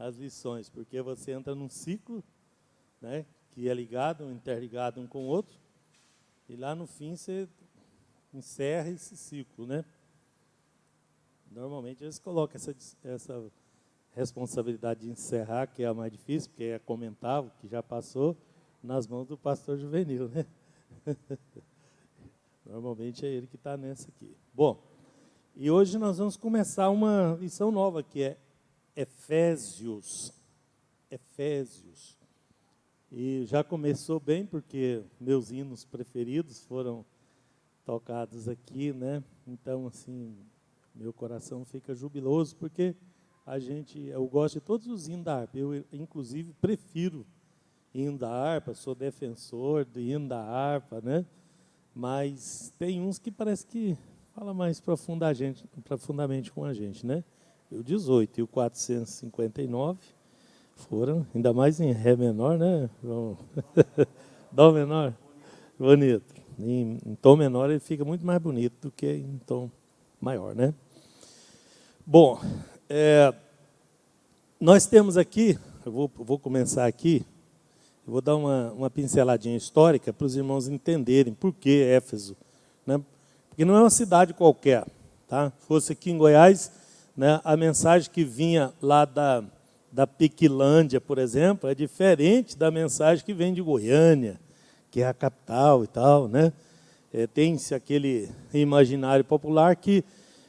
as lições, porque você entra num ciclo, né, que é ligado, interligado um com o outro, e lá no fim você encerra esse ciclo, né? Normalmente eles colocam essa responsabilidade de encerrar, que é a mais difícil, porque é comentar o que já passou, nas mãos do pastor juvenil, né? Normalmente é ele que está nessa aqui. Bom, e hoje nós vamos começar uma lição nova, que é Efésios. Efésios. E já começou bem, porque meus hinos preferidos foram tocados aqui, né? Então, assim, meu coração fica jubiloso, porque eu gosto de todos os hinos da harpa. Eu, inclusive, prefiro hino da harpa, sou defensor do hino da harpa, né? Mas tem uns que parece que fala mais profundamente com a gente, né? E o 18 e o 459 foram, ainda mais em Ré menor, né, João? Dó menor, bonito. Em tom menor ele fica muito mais bonito do que em tom maior, né? Bom, nós temos aqui, eu vou começar aqui, eu vou dar uma pinceladinha histórica para os irmãos entenderem por que Éfeso, né? Porque não é uma cidade qualquer, tá? Se fosse aqui em Goiás, né, a mensagem que vinha lá da Piquilândia, por exemplo, é diferente da mensagem que vem de Goiânia, que é a capital e tal, né? Tem-se aquele imaginário popular que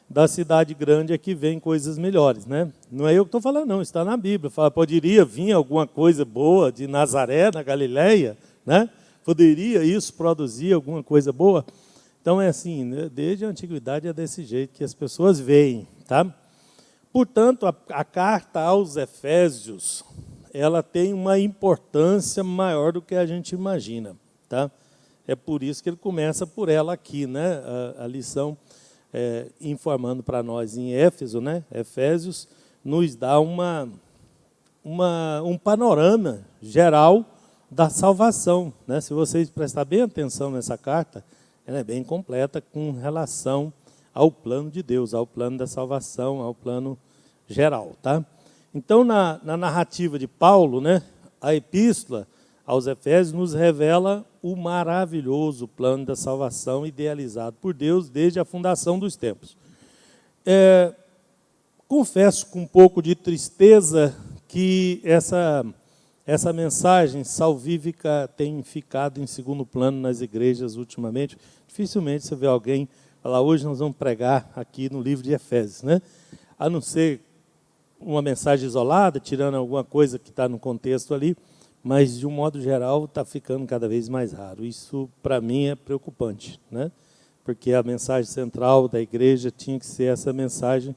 da cidade grande é que vem coisas melhores, né? Não é eu que estou falando, não, está na Bíblia. Fala, poderia vir alguma coisa boa de Nazaré, na Galileia, né? Poderia isso produzir alguma coisa boa? Então é assim, né? Desde a antiguidade é desse jeito que as pessoas veem, tá? Portanto, a carta aos Efésios, ela tem uma importância maior do que a gente imagina, tá? É por isso que ele começa por ela aqui, né? A lição informando para nós em Éfeso, né? Efésios, nos dá um panorama geral da salvação, né? Se vocês prestarem bem atenção nessa carta, ela é bem completa com relação ao plano de Deus, ao plano da salvação, ao plano geral, tá? Então, na narrativa de Paulo, né, a epístola aos Efésios nos revela o maravilhoso plano da salvação idealizado por Deus desde a fundação dos tempos. Confesso com um pouco de tristeza que essa mensagem salvífica tem ficado em segundo plano nas igrejas ultimamente. Dificilmente você vê alguém falar, hoje nós vamos pregar aqui no livro de Efésios, né? A não ser uma mensagem isolada, tirando alguma coisa que está no contexto ali, mas, de um modo geral, está ficando cada vez mais raro. Isso, para mim, é preocupante, né? Porque a mensagem central da igreja tinha que ser essa mensagem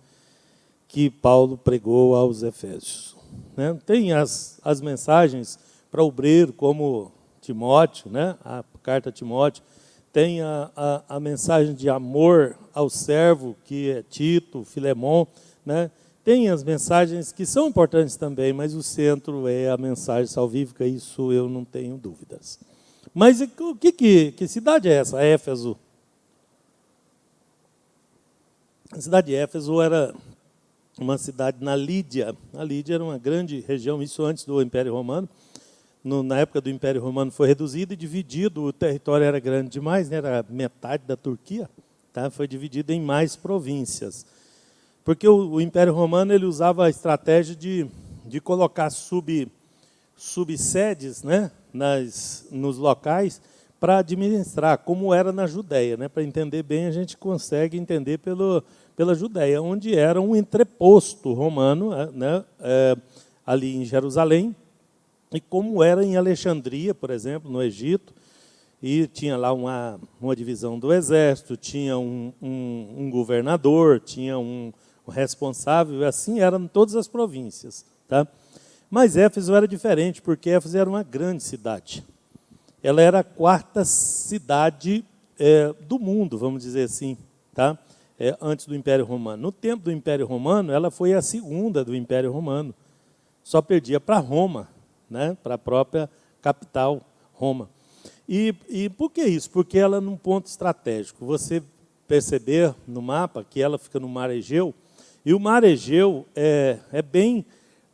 que Paulo pregou aos Efésios, né? Tem as mensagens para obreiro, como Timóteo, né? A carta a Timóteo. Tem a mensagem de amor ao servo, que é Tito, Filemon, né? Tem as mensagens que são importantes também, mas o centro é a mensagem salvífica, isso eu não tenho dúvidas. Mas que cidade é essa, Éfeso? A cidade de Éfeso era uma cidade na Lídia. A Lídia era uma grande região, isso antes do Império Romano. Na época do Império Romano foi reduzido e dividido, o território era grande demais, né? Era metade da Turquia, tá? Foi dividido em mais províncias. Porque o Império Romano ele usava a estratégia de colocar subsedes, né, nos locais para administrar, como era na Judéia, né? Para entender bem, a gente consegue entender pela Judéia, onde era um entreposto romano, né, ali em Jerusalém, e como era em Alexandria, por exemplo, no Egito, e tinha lá uma divisão do exército, tinha um governador, tinha um responsável, assim eram todas as províncias, tá? Mas Éfeso era diferente, porque Éfeso era uma grande cidade. Ela era a quarta cidade do mundo, vamos dizer assim, tá? Antes do Império Romano. No tempo do Império Romano, ela foi a segunda do Império Romano. Só perdia para Roma, né? Para a própria capital, Roma. E por que isso? Porque ela é num ponto estratégico. Você perceber no mapa que ela fica no Mar Egeu, e o Mar Egeu é bem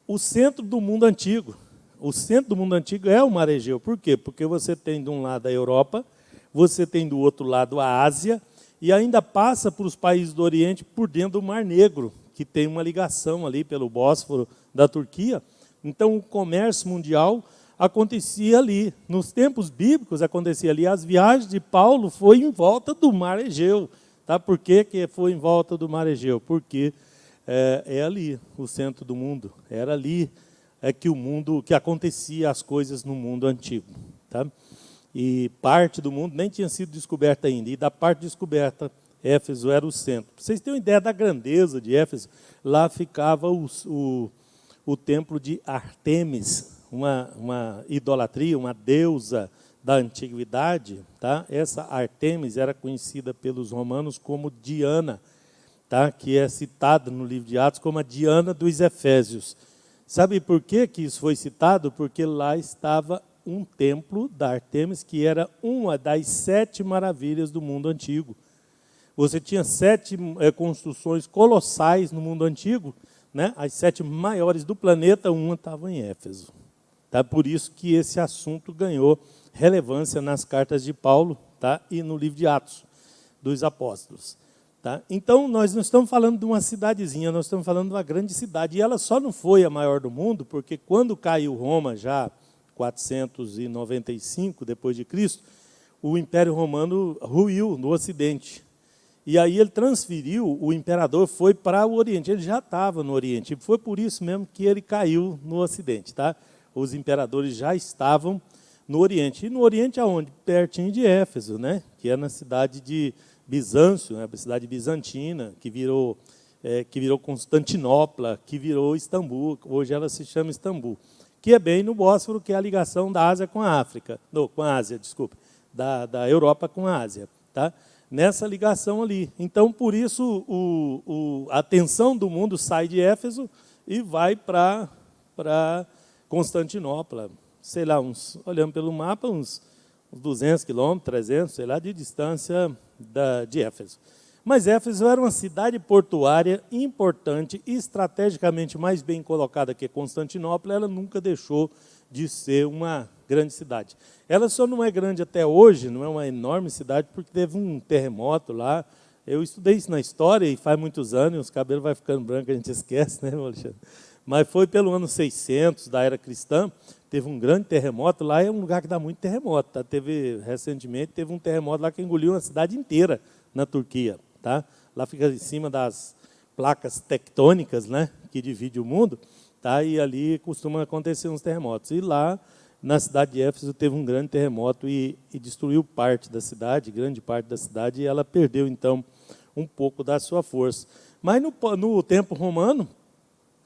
o centro do mundo antigo. O centro do mundo antigo é o Mar Egeu. Por quê? Porque você tem de um lado a Europa, você tem do outro lado a Ásia, e ainda passa para os países do Oriente por dentro do Mar Negro, que tem uma ligação ali pelo Bósforo da Turquia. Então, o comércio mundial acontecia ali. Nos tempos bíblicos, acontecia ali. As viagens de Paulo foi em volta do Mar Egeu. Tá? Por que foi em volta do Mar Egeu? Porque é ali o centro do mundo. Era ali que acontecia as coisas no mundo antigo. Tá? E parte do mundo nem tinha sido descoberta ainda. E da parte descoberta, Éfeso era o centro. Para vocês terem uma ideia da grandeza de Éfeso, lá ficava o templo de Ártemis, uma idolatria, uma deusa da antiguidade. Tá? Essa Ártemis era conhecida pelos romanos como Diana, tá? Que é citada no livro de Atos como a Diana dos Efésios. Sabe por que isso foi citado? Porque lá estava um templo da Ártemis, que era uma das 7 maravilhas do mundo antigo. Você tinha 7 construções colossais no mundo antigo, né? As 7 maiores do planeta, uma estava em Éfeso. Tá? Por isso que esse assunto ganhou relevância nas cartas de Paulo, tá? E no livro de Atos dos Apóstolos. Tá? Então, nós não estamos falando de uma cidadezinha, nós estamos falando de uma grande cidade. E ela só não foi a maior do mundo, porque quando caiu Roma, já 495 depois de Cristo, o Império Romano ruiu no Ocidente. E aí ele transferiu, o imperador foi para o Oriente, ele já estava no Oriente, e foi por isso mesmo que ele caiu no Ocidente. Tá? Os imperadores já estavam no Oriente. E no Oriente aonde? Pertinho de Éfeso, né? Que é na cidade de Bizâncio, né? A cidade bizantina, que virou Constantinopla, que virou Istambul, hoje ela se chama Istambul, que é bem no Bósforo, que é a ligação da Ásia com a África, não, com a Ásia, desculpe, da Europa com a Ásia, tá? Nessa ligação ali. Então, por isso, a atenção do mundo sai de Éfeso e vai para Constantinopla, sei lá, olhando pelo mapa, uns 200 quilômetros, 300, sei lá, de distância de Éfeso. Mas Éfeso era uma cidade portuária importante, estrategicamente mais bem colocada que Constantinopla. Ela nunca deixou de ser uma grande cidade. Ela só não é grande até hoje, não é uma enorme cidade, porque teve um terremoto lá. Eu estudei isso na história e faz muitos anos, os cabelos vão ficando brancos, a gente esquece, né, Alexandre? Mas foi pelo ano 600 da era cristã, teve um grande terremoto. Lá é um lugar que dá muito terremoto. Tá? Recentemente teve um terremoto lá que engoliu uma cidade inteira na Turquia. Tá? Lá fica em cima das placas tectônicas, né, que dividem o mundo, tá? E ali costuma acontecer uns terremotos. E lá, na cidade de Éfeso, teve um grande terremoto e destruiu parte da cidade, grande parte da cidade, e ela perdeu, então, um pouco da sua força. Mas no tempo romano,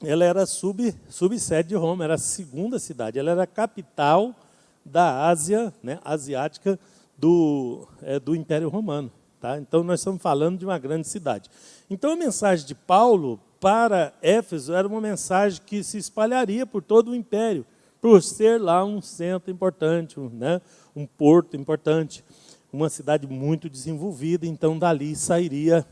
ela era subsede de Roma, era a segunda cidade, ela era a capital da Ásia, né, asiática, do Império Romano. Tá? Então, nós estamos falando de uma grande cidade. Então, a mensagem de Paulo para Éfeso era uma mensagem que se espalharia por todo o império, por ser lá um centro importante, né? Um porto importante, uma cidade muito desenvolvida. Então, dali sairia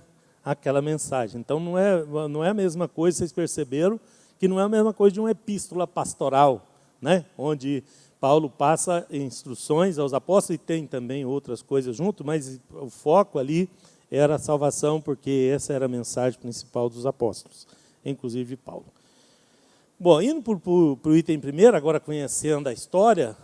aquela mensagem. Então, não é a mesma coisa, vocês perceberam, que não é a mesma coisa de uma epístola pastoral, né? Onde Paulo passa instruções aos apóstolos, e tem também outras coisas junto, mas o foco ali era a salvação, porque essa era a mensagem principal dos apóstolos, inclusive de Paulo. Bom, indo para o item primeiro, agora conhecendo a história,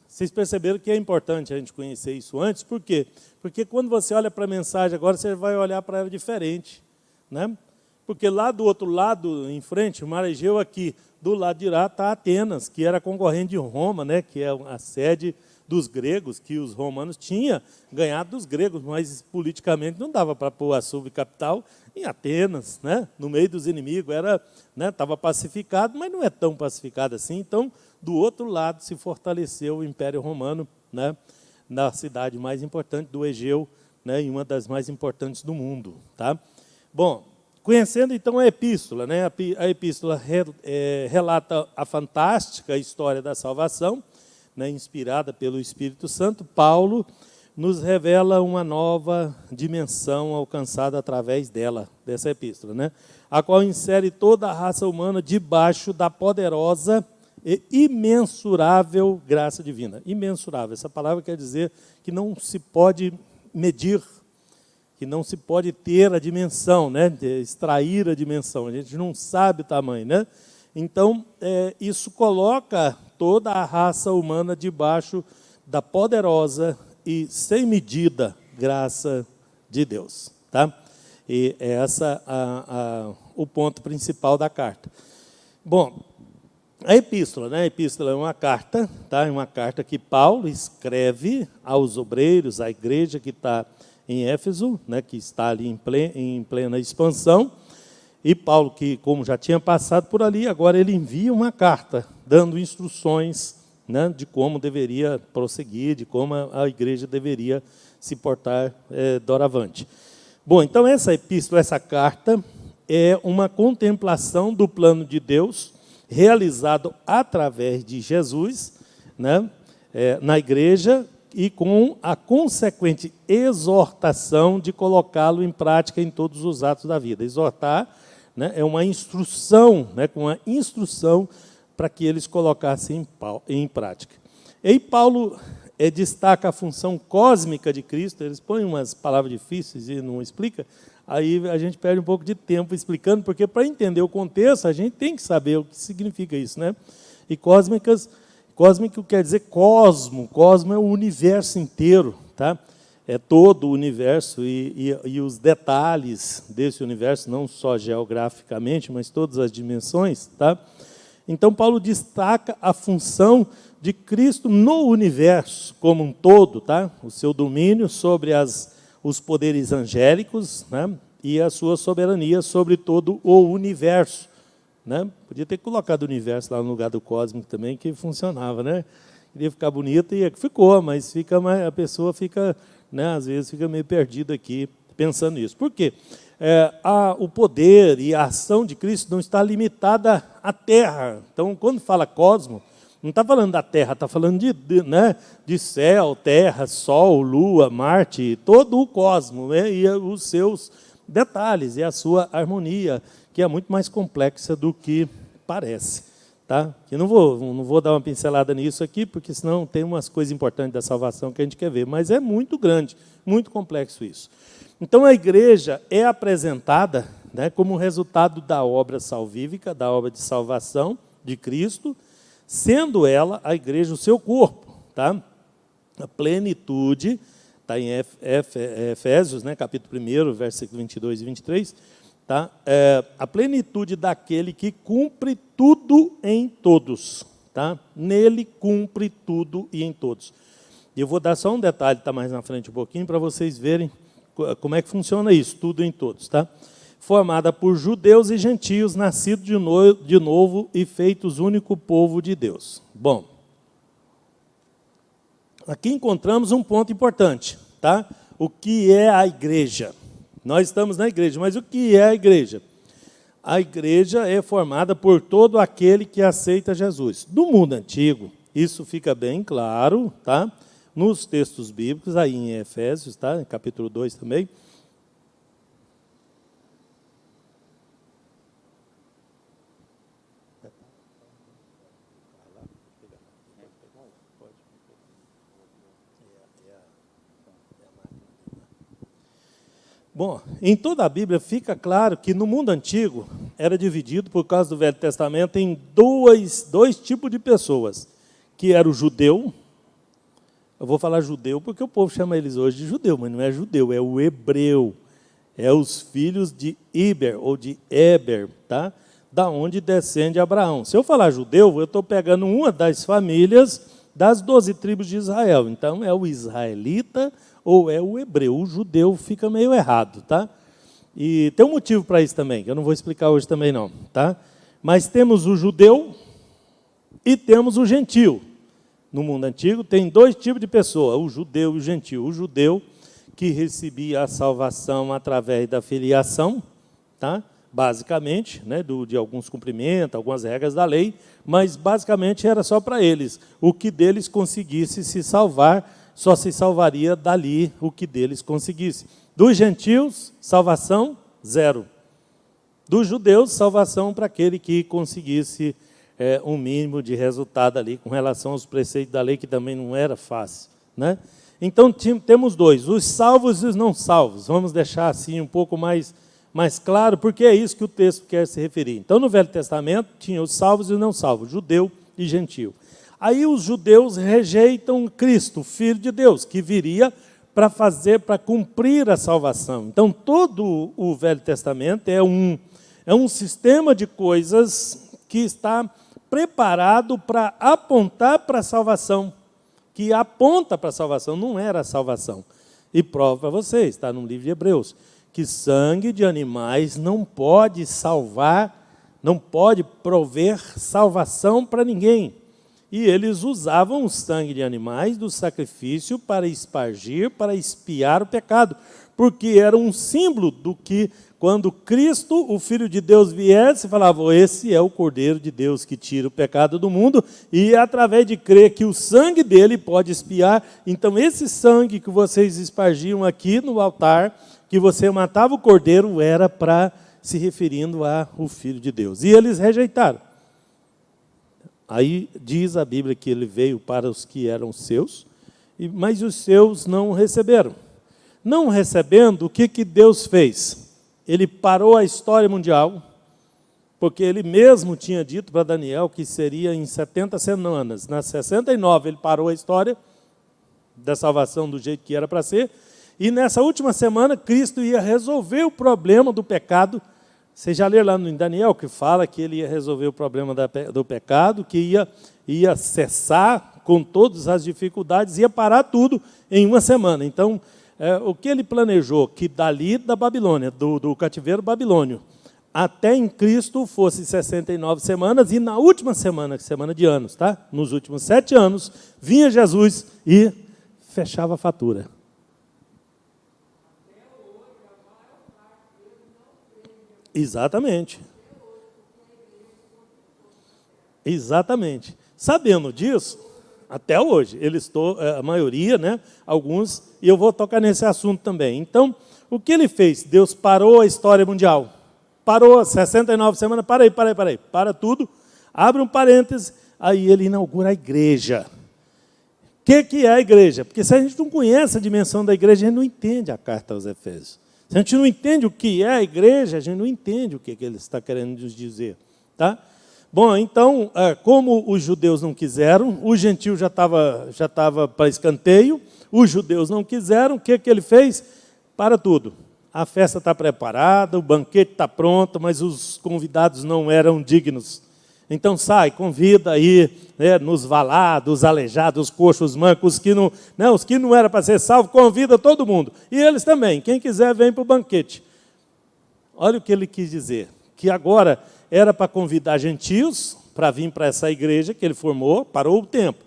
vocês perceberam que é importante a gente conhecer isso antes. Por quê? Porque quando você olha para a mensagem agora, você vai olhar para ela diferente, né? Porque lá do outro lado, em frente, o Mar Egeu aqui, do lado de lá está Atenas, que era concorrente de Roma, né, que é a sede dos gregos, que os romanos tinham ganhado dos gregos, mas politicamente não dava para pôr a subcapital em Atenas, né, no meio dos inimigos. Estava pacificado, mas não é tão pacificado assim. Então, do outro lado se fortaleceu o Império Romano, né, na cidade mais importante do Egeu, né, e uma das mais importantes do mundo. Tá? Bom, conhecendo então a epístola, né? A epístola relata a fantástica história da salvação, né? Inspirada pelo Espírito Santo. Paulo nos revela uma nova dimensão alcançada através dela, dessa epístola, né? A qual insere toda a raça humana debaixo da poderosa e imensurável graça divina. Imensurável, essa palavra quer dizer que não se pode medir, que não se pode ter a dimensão, né? Extrair a dimensão, a gente não sabe o tamanho, né? Então, isso coloca toda a raça humana debaixo da poderosa e sem medida graça de Deus, tá? E é essa o ponto principal da carta. Bom, a epístola, né? A epístola é uma carta, tá? É uma carta que Paulo escreve aos obreiros, à igreja que está em Éfeso, né? Que está ali em plena expansão. E Paulo, que como já tinha passado por ali, agora ele envia uma carta dando instruções, né, de como deveria prosseguir, de como a igreja deveria se portar doravante. Bom, então essa epístola, essa carta, é uma contemplação do plano de Deus, realizado através de Jesus, né, na igreja, e com a consequente exortação de colocá-lo em prática em todos os atos da vida. Exortar, né, é uma instrução, né, com uma instrução para que eles colocassem em prática. E Paulo destaca a função cósmica de Cristo. Eles põem umas palavras difíceis e não explica, aí a gente perde um pouco de tempo explicando, porque para entender o contexto, a gente tem que saber o que significa isso, né? E cósmico quer dizer cosmo é o universo inteiro, tá? É todo o universo e os detalhes desse universo, não só geograficamente, mas todas as dimensões, tá? Então, Paulo destaca a função de Cristo no universo como um todo, tá? O seu domínio sobre os poderes angélicos, né? E a sua soberania sobre todo o universo, né? Podia ter colocado o universo lá no lugar do cósmico também, que funcionava, né? Queria ficar bonito e ficou, mas a pessoa fica, né, às vezes fica meio perdida aqui pensando nisso. Por quê? O poder e a ação de Cristo não está limitada à Terra. Então, quando fala cosmo, não está falando da Terra, está falando de céu, terra, sol, lua, Marte, todo o cosmo, né, e os seus detalhes e a sua harmonia, que é muito mais complexa do que parece. Tá? Eu não vou dar uma pincelada nisso aqui, porque senão tem umas coisas importantes da salvação que a gente quer ver, mas é muito grande, muito complexo isso. Então, a igreja é apresentada, né, como resultado da obra salvífica, da obra de salvação de Cristo, sendo ela, a igreja, o seu corpo. Tá? A plenitude, está em Efésios, né, capítulo 1, versículo 22 e 23, tá? A plenitude daquele que cumpre tudo em todos. Tá? Nele cumpre tudo e em todos. E eu vou dar só um detalhe, está mais na frente um pouquinho, para vocês verem como é que funciona isso, tudo em todos. Tá? Formada por judeus e gentios, nascidos de novo e feitos único povo de Deus. Bom, aqui encontramos um ponto importante. Tá? O que é a igreja? Nós estamos na igreja, mas o que é a igreja? A igreja é formada por todo aquele que aceita Jesus. No mundo antigo, isso fica bem claro, tá? Nos textos bíblicos, aí em Efésios, tá? Capítulo 2 também. Bom, em toda a Bíblia fica claro que no mundo antigo era dividido, por causa do Velho Testamento, em dois tipos de pessoas, que era o judeu. Eu vou falar judeu porque o povo chama eles hoje de judeu, mas não é judeu, é o hebreu. É os filhos de Iber, ou de Eber, tá? Da onde descende Abraão. Se eu falar judeu, eu estou pegando uma das famílias das 12 tribos de Israel. Então, é o israelita ou é o hebreu. O judeu fica meio errado, tá? E tem um motivo para isso também, que eu não vou explicar hoje também não, tá? Mas temos o judeu e temos o gentio. No mundo antigo tem dois tipos de pessoa, o judeu e o gentio. O judeu, que recebia a salvação através da filiação, tá? Basicamente, né, de alguns cumprimentos, algumas regras da lei, mas basicamente era só para eles, o que deles conseguisse se salvar só se salvaria dali o que deles conseguisse. Dos gentios, salvação, zero. Dos judeus, salvação para aquele que conseguisse um mínimo de resultado ali com relação aos preceitos da lei, que também não era fácil, né? Então, temos dois, os salvos e os não salvos. Vamos deixar assim um pouco mais claro, porque é isso que o texto quer se referir. Então, no Velho Testamento, tinha os salvos e os não salvos, judeu e gentio. Aí os judeus rejeitam Cristo, o Filho de Deus, que viria para cumprir a salvação. Então, todo o Velho Testamento é um sistema de coisas que está preparado para apontar para a salvação, que aponta para a salvação, não era a salvação. E prova para vocês, está no livro de Hebreus, que sangue de animais não pode salvar, não pode prover salvação para ninguém. E eles usavam o sangue de animais do sacrifício para espargir, para expiar o pecado, porque era um símbolo do que, quando Cristo, o Filho de Deus, viesse, falavam, esse é o Cordeiro de Deus que tira o pecado do mundo, e através de crer que o sangue dele pode expiar, então esse sangue que vocês espargiam aqui no altar, que você matava o Cordeiro, era para se referindo ao Filho de Deus. E eles rejeitaram. Aí diz a Bíblia que ele veio para os que eram seus, mas os seus não receberam. Não recebendo, o que Deus fez? Ele parou a história mundial, porque ele mesmo tinha dito para Daniel que seria em 70 semanas. Nas 69 ele parou a história da salvação do jeito que era para ser, e nessa última semana Cristo ia resolver o problema do pecado. Você já lê lá em Daniel que fala que ele ia resolver o problema do pecado, que ia cessar com todas as dificuldades, ia parar tudo em uma semana. Então, o que ele planejou, que dali da Babilônia, do cativeiro babilônio, até em Cristo fosse 69 semanas, e na última semana, semana de anos, tá? Nos últimos 7 anos, vinha Jesus e fechava a fatura. Exatamente. Exatamente. Sabendo disso, até hoje, a maioria, né, alguns, e eu vou tocar nesse assunto também. Então, o que ele fez? Deus parou a história mundial. Parou 69 semanas, para tudo, abre um parêntese, aí ele inaugura a igreja. O que é a igreja? Porque se a gente não conhece a dimensão da igreja, a gente não entende a carta aos Efésios. Se a gente não entende o que é a igreja, a gente não entende o que ele está querendo nos dizer. Tá? Bom, então, como os judeus não quiseram, o gentio já estava para escanteio, os judeus não quiseram, o que ele fez? Para tudo. A festa está preparada, o banquete está pronto, mas os convidados não eram dignos. Então sai, convida aí, né, nos valados, os aleijados, os coxos, os mancos, os que não eram para ser salvos, convida todo mundo. E eles também, quem quiser vem para o banquete. Olha o que ele quis dizer, que agora era para convidar gentios para vir para essa igreja que ele formou, parou o tempo,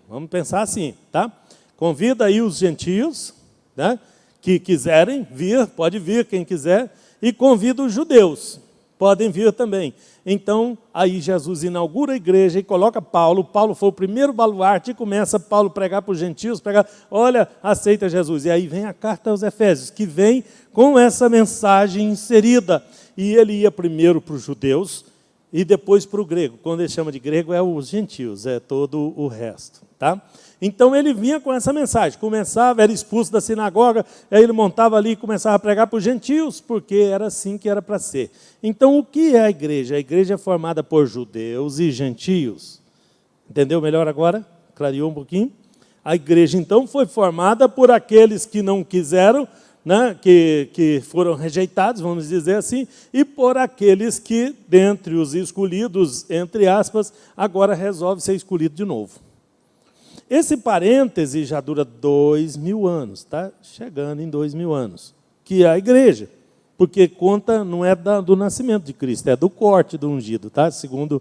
vamos pensar assim, tá? Convida aí os gentios, né, que quiserem vir, pode vir quem quiser, e convida os judeus, podem vir também. Então, aí Jesus inaugura a igreja e coloca Paulo. Paulo foi o primeiro baluarte e começa Paulo a pregar para os gentios, olha, aceita Jesus. E aí vem a carta aos Efésios, que vem com essa mensagem inserida. E ele ia primeiro para os judeus e depois para o grego. Quando ele chama de grego, é os gentios, é todo o resto. Tá? Então, ele vinha com essa mensagem. Começava, era expulso da sinagoga, aí ele montava ali e começava a pregar para os gentios, porque era assim que era para ser. Então, o que é a igreja? A igreja é formada por judeus e gentios. Entendeu melhor agora? Clareou um pouquinho? A igreja, então, foi formada por aqueles que não quiseram, né, que foram rejeitados, vamos dizer assim, e por aqueles que, dentre os escolhidos, entre aspas, agora resolve ser escolhido de novo. Esse parêntese já dura 2000 anos, está chegando em 2000 anos, que é a igreja, porque conta não é do nascimento de Cristo, é do corte do ungido, tá? Segundo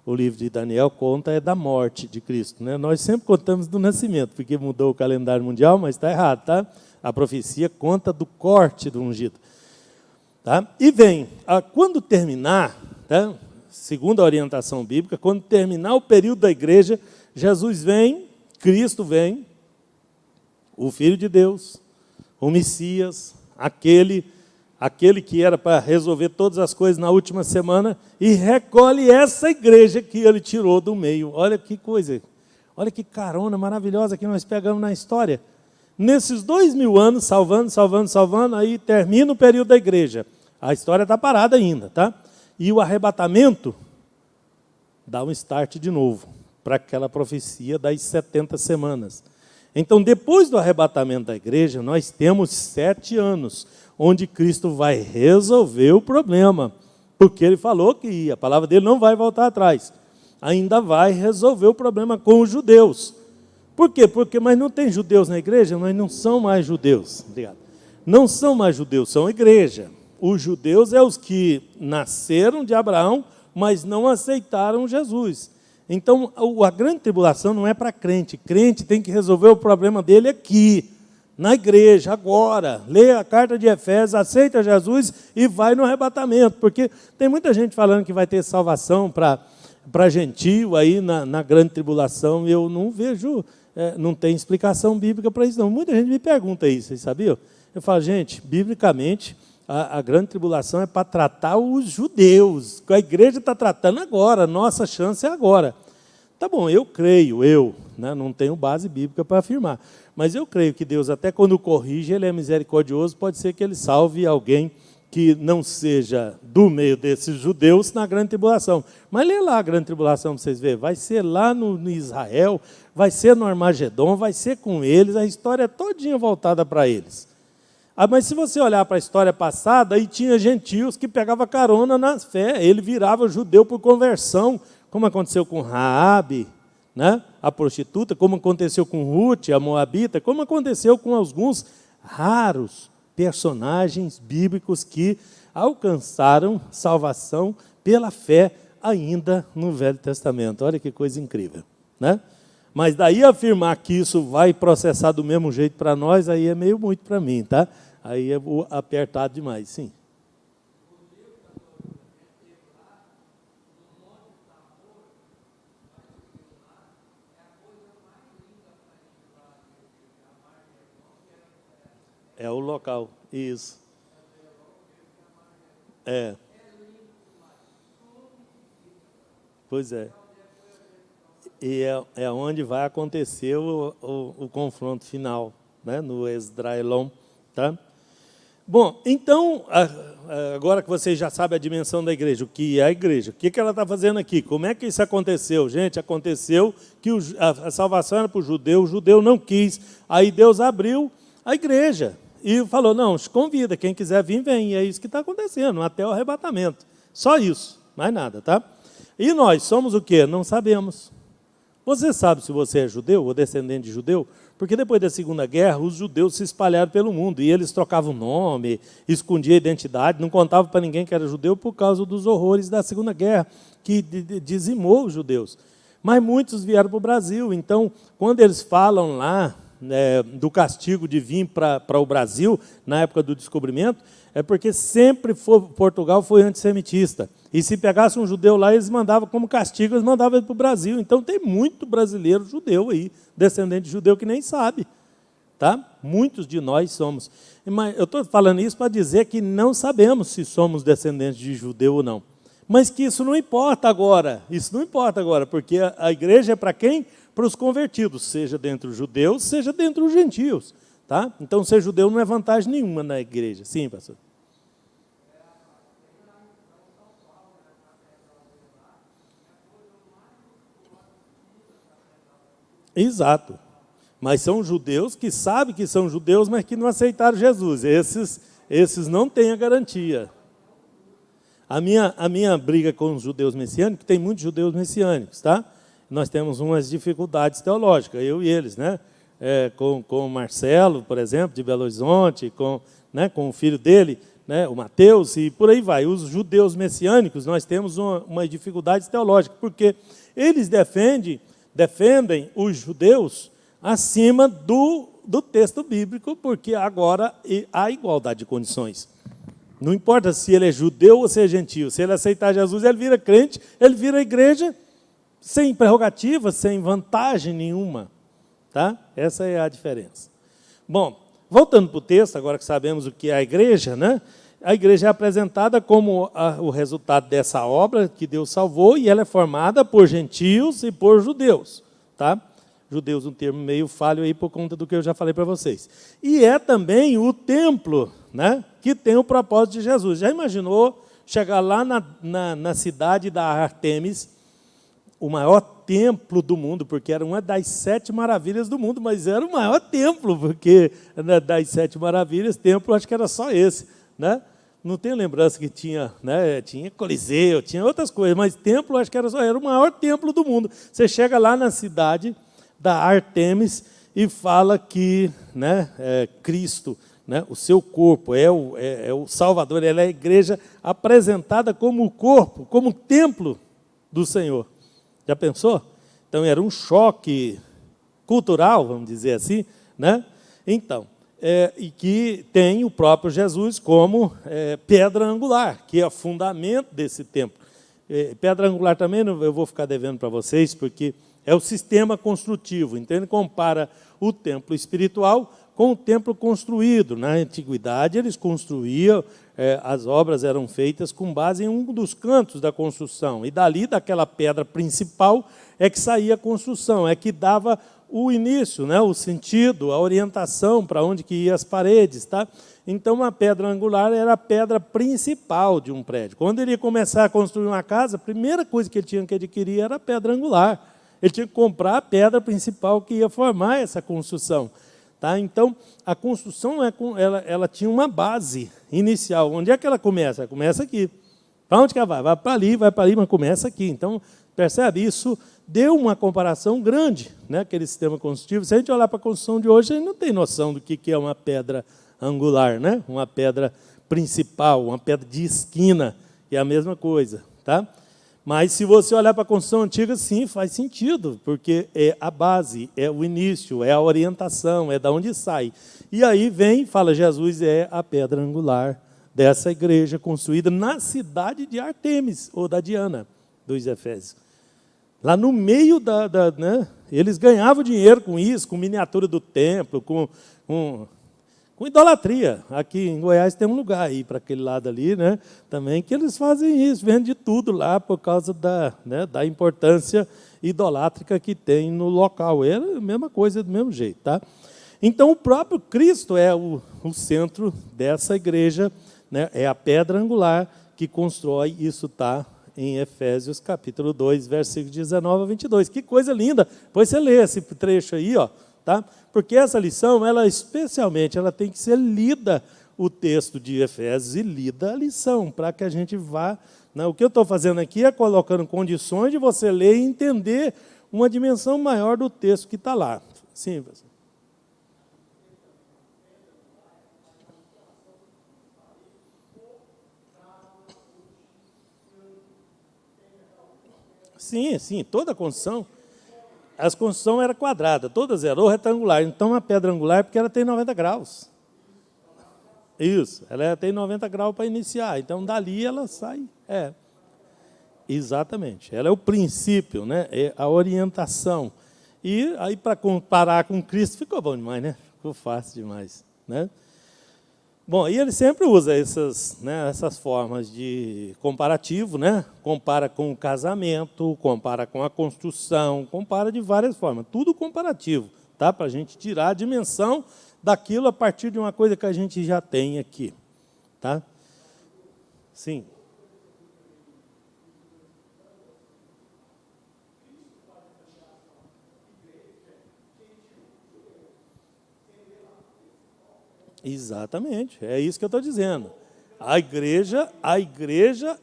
o livro de Daniel, conta é da morte de Cristo, né? Nós sempre contamos do nascimento, porque mudou o calendário mundial, mas está errado, tá? A profecia conta do corte do ungido. Tá? E vem, quando terminar, tá? Segundo a orientação bíblica, quando terminar o período da igreja, Jesus vem, Cristo vem, o Filho de Deus, o Messias, aquele que era para resolver todas as coisas na última semana, e recolhe essa igreja que ele tirou do meio. Olha que coisa, olha que carona maravilhosa que nós pegamos na história. Nesses 2000 anos, salvando, aí termina o período da igreja. A história está parada ainda, tá? E o arrebatamento dá um start de novo para aquela profecia das 70 semanas. Então, depois do arrebatamento da igreja, nós temos 7 anos, onde Cristo vai resolver o problema, porque ele falou que a palavra dele não vai voltar atrás. Ainda vai resolver o problema com os judeus. Por quê? Mas não tem judeus na igreja, mas não são mais judeus. Obrigado. Não são mais judeus, são igreja. Os judeus é os que nasceram de Abraão, mas não aceitaram Jesus. Então, a grande tribulação não é para crente. Crente tem que resolver o problema dele aqui, na igreja, agora. Lê a carta de Efésios, aceita Jesus e vai no arrebatamento. Porque tem muita gente falando que vai ter salvação para gentio aí na grande tribulação. Eu não vejo, não tem explicação bíblica para isso não. Muita gente me pergunta isso, vocês sabiam? Eu falo, gente, biblicamente, a grande tribulação é para tratar os judeus. A igreja está tratando agora, nossa chance é agora. Tá bom, eu creio, não tenho base bíblica para afirmar, mas eu creio que Deus, até quando corrige, Ele é misericordioso, pode ser que Ele salve alguém que não seja do meio desses judeus na grande tribulação. Mas lê lá a grande tribulação para vocês verem, vai ser lá no Israel, vai ser no Armagedon, vai ser com eles, a história é todinha voltada para eles. Mas se você olhar para a história passada, aí tinha gentios que pegavam carona na fé, ele virava judeu por conversão, como aconteceu com Raabe, né, a prostituta, como aconteceu com Ruth, a moabita, como aconteceu com alguns raros personagens bíblicos que alcançaram salvação pela fé ainda no Velho Testamento. Olha que coisa incrível, né? Mas daí afirmar que isso vai processar do mesmo jeito para nós, aí é meio muito para mim, tá? Aí é apertado demais, sim. É o local, isso. É. Pois é. E é onde vai acontecer o confronto final, né? No Esdraelon, tá? Bom, então, agora que vocês já sabem a dimensão da igreja, o que é a igreja, o que ela está fazendo aqui? Como é que isso aconteceu? Gente, aconteceu que a salvação era para o judeu não quis, aí Deus abriu a igreja e falou, não, convida, quem quiser vir, vem. E é isso que está acontecendo, até o arrebatamento. Só isso, mais nada, tá? E nós somos o quê? Não sabemos. Você sabe se você é judeu ou descendente de judeu? Porque depois da Segunda Guerra, os judeus se espalharam pelo mundo e eles trocavam nome, escondiam a identidade, não contavam para ninguém que era judeu por causa dos horrores da Segunda Guerra, que dizimou os judeus. Mas muitos vieram para o Brasil, então, quando eles falam lá do castigo de vir para o Brasil, na época do descobrimento, é porque sempre Portugal foi antissemitista. E se pegasse um judeu lá, eles mandavam como castigo, eles mandavam ele para o Brasil. Então tem muito brasileiro judeu aí, descendente de judeu que nem sabe. Tá? Muitos de nós somos. Mas eu estou falando isso para dizer que não sabemos se somos descendentes de judeu ou não. Mas que isso não importa agora. Isso não importa agora, porque a igreja é para quem? Para os convertidos, seja dentro dos judeus, seja dentro dos gentios. Tá? Então ser judeu não é vantagem nenhuma na igreja. Sim, pastor? Exato. Mas são judeus que sabem que são judeus, mas que não aceitaram Jesus. Esses não têm a garantia. A minha briga com os judeus messiânicos, tem muitos judeus messiânicos, tá? Nós temos umas dificuldades teológicas, eu e eles, né? Com o Marcelo, por exemplo, de Belo Horizonte, com o filho dele, né, o Mateus, e por aí vai. Os judeus messiânicos, nós temos uma dificuldade teológica, porque eles defendem os judeus acima do texto bíblico, porque agora há igualdade de condições. Não importa se ele é judeu ou se é gentio, se ele aceitar Jesus, ele vira crente, ele vira igreja sem prerrogativa, sem vantagem nenhuma. Tá? Essa é a diferença. Bom, voltando para o texto, agora que sabemos o que é a igreja, né? A igreja é apresentada como o resultado dessa obra que Deus salvou, e ela é formada por gentios e por judeus, tá? Judeus, um termo meio falho aí por conta do que eu já falei para vocês. E é também o templo, né, que tem o propósito de Jesus. Já imaginou chegar lá na cidade da Ártemis, o maior templo do mundo, porque era uma das 7 maravilhas do mundo, mas era o maior templo, porque das 7 maravilhas, templo acho que era só esse, né? Não tenho lembrança que tinha, né? Tinha Coliseu, tinha outras coisas, mas templo acho que era o maior templo do mundo. Você chega lá na cidade da Ártemis e fala que, né, Cristo, né, o seu corpo é o Salvador, ela é a igreja apresentada como o corpo, como o templo do Senhor. Já pensou? Então era um choque cultural, vamos dizer assim, né? Então, e que tem o próprio Jesus como pedra angular, que é o fundamento desse templo. Pedra angular também eu vou ficar devendo para vocês, porque é o sistema construtivo. Então, ele compara o templo espiritual com o templo construído. Na antiguidade, eles construíam, as obras eram feitas com base em um dos cantos da construção. E dali, daquela pedra principal, é que saía a construção, é que dava o início, né, o sentido, a orientação para onde que ia as paredes. Tá? Então, a pedra angular era a pedra principal de um prédio. Quando ele ia começar a construir uma casa, a primeira coisa que ele tinha que adquirir era a pedra angular. Ele tinha que comprar a pedra principal que ia formar essa construção. Tá? Então, a construção ela tinha uma base inicial. Onde é que ela começa? Ela começa aqui. Para onde que ela vai? Vai para ali, mas começa aqui. Então, percebe? Isso deu uma comparação grande, né? Aquele sistema construtivo. Se a gente olhar para a construção de hoje, a gente não tem noção do que é uma pedra angular, né? Uma pedra principal, uma pedra de esquina, que é a mesma coisa. Tá? Mas, se você olhar para a construção antiga, sim, faz sentido, porque é a base, é o início, é a orientação, é da onde sai. E aí vem, fala, Jesus é a pedra angular dessa igreja construída na cidade de Ártemis, ou da Diana, dos Efésios. Lá no meio né, eles ganhavam dinheiro com isso, com miniatura do templo, com idolatria. Aqui em Goiás tem um lugar aí, para aquele lado ali, né, também, que eles fazem isso, vendem de tudo lá, por causa da importância idolátrica que tem no local. É a mesma coisa, do mesmo jeito. Tá? Então, o próprio Cristo é o centro dessa igreja, né, é a pedra angular que constrói, isso está em Efésios capítulo 2, versículos 19 a 22. Que coisa linda! Depois você lê esse trecho aí, ó, tá? Porque essa lição, ela especialmente, ela tem que ser lida, o texto de Efésios, e lida a lição, para que a gente vá... Né? O que eu estou fazendo aqui é colocando condições de você ler e entender uma dimensão maior do texto que está lá. Sim, professor. Sim, toda a construção. As construções eram quadradas, todas eram ou retangular. Então, a pedra angular é porque ela tem 90 graus. Isso, ela tem 90 graus para iniciar. Então, dali ela sai. Exatamente. Ela é o princípio, né? É a orientação. E aí, para comparar com Cristo, ficou bom demais, né? Ficou fácil demais, né? Bom, e ele sempre usa essas formas de comparativo, né? Compara com o casamento, compara com a construção, compara de várias formas. Tudo comparativo, tá? Para a gente tirar a dimensão daquilo a partir de uma coisa que a gente já tem aqui. Tá? Sim. Exatamente, é isso que eu estou dizendo. A igreja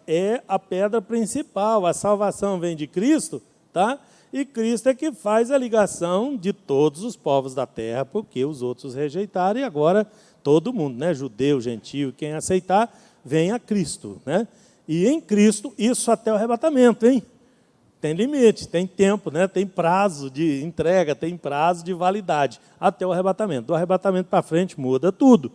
é a pedra principal, a salvação vem de Cristo, tá? E Cristo é que faz a ligação de todos os povos da terra, porque os outros rejeitaram, e agora todo mundo, né? Judeu, gentio, quem aceitar, vem a Cristo, né? E em Cristo, isso até o arrebatamento, hein? Tem limite, tem tempo, né? Tem prazo de entrega, tem prazo de validade, até o arrebatamento. Do arrebatamento para frente muda tudo.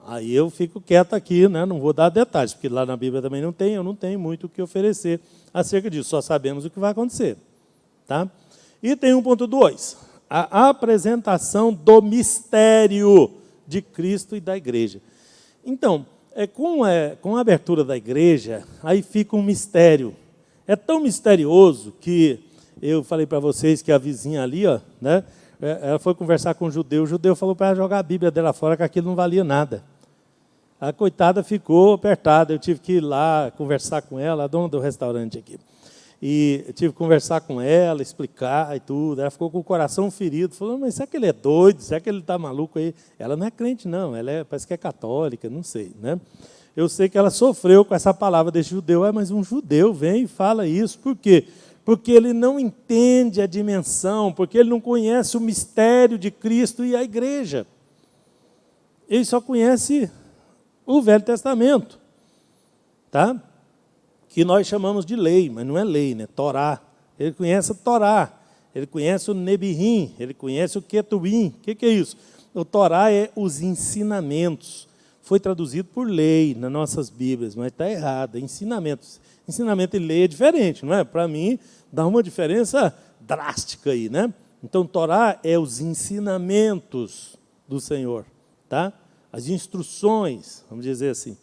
Aí eu fico quieto aqui, né? Não vou dar detalhes, porque lá na Bíblia também não tem, eu não tenho muito o que oferecer acerca disso, só sabemos o que vai acontecer. Tá? E tem 1.2. a apresentação do mistério de Cristo e da igreja. Então, com a abertura da igreja, aí fica um mistério. É tão misterioso que eu falei para vocês que a vizinha ali, ó, né, ela foi conversar com o judeu falou para ela jogar a Bíblia dela fora, que aquilo não valia nada. A coitada ficou apertada, eu tive que ir lá conversar com ela, a dona do restaurante aqui. E eu tive que conversar com ela, explicar e tudo. Ela ficou com o coração ferido, falou, mas será que ele é doido? Será que ele está maluco aí? Ela não é crente, não, parece que é católica, não sei, né? Eu sei que ela sofreu com essa palavra desse judeu, mas um judeu vem e fala isso, por quê? Porque ele não entende a dimensão, porque ele não conhece o mistério de Cristo e a igreja. Ele só conhece o Velho Testamento, tá? Que nós chamamos de lei, mas não é lei, né? Torá. Ele conhece a Torá, ele conhece o Nebihim, ele conhece o Ketubim. O que é isso? O Torá é os ensinamentos. Foi traduzido por lei nas nossas Bíblias, mas está errado, é ensinamentos. Ensinamento e lei é diferente, não é? Para mim, dá uma diferença drástica aí, né? Então, Torá é os ensinamentos do Senhor, tá? As instruções, vamos dizer assim.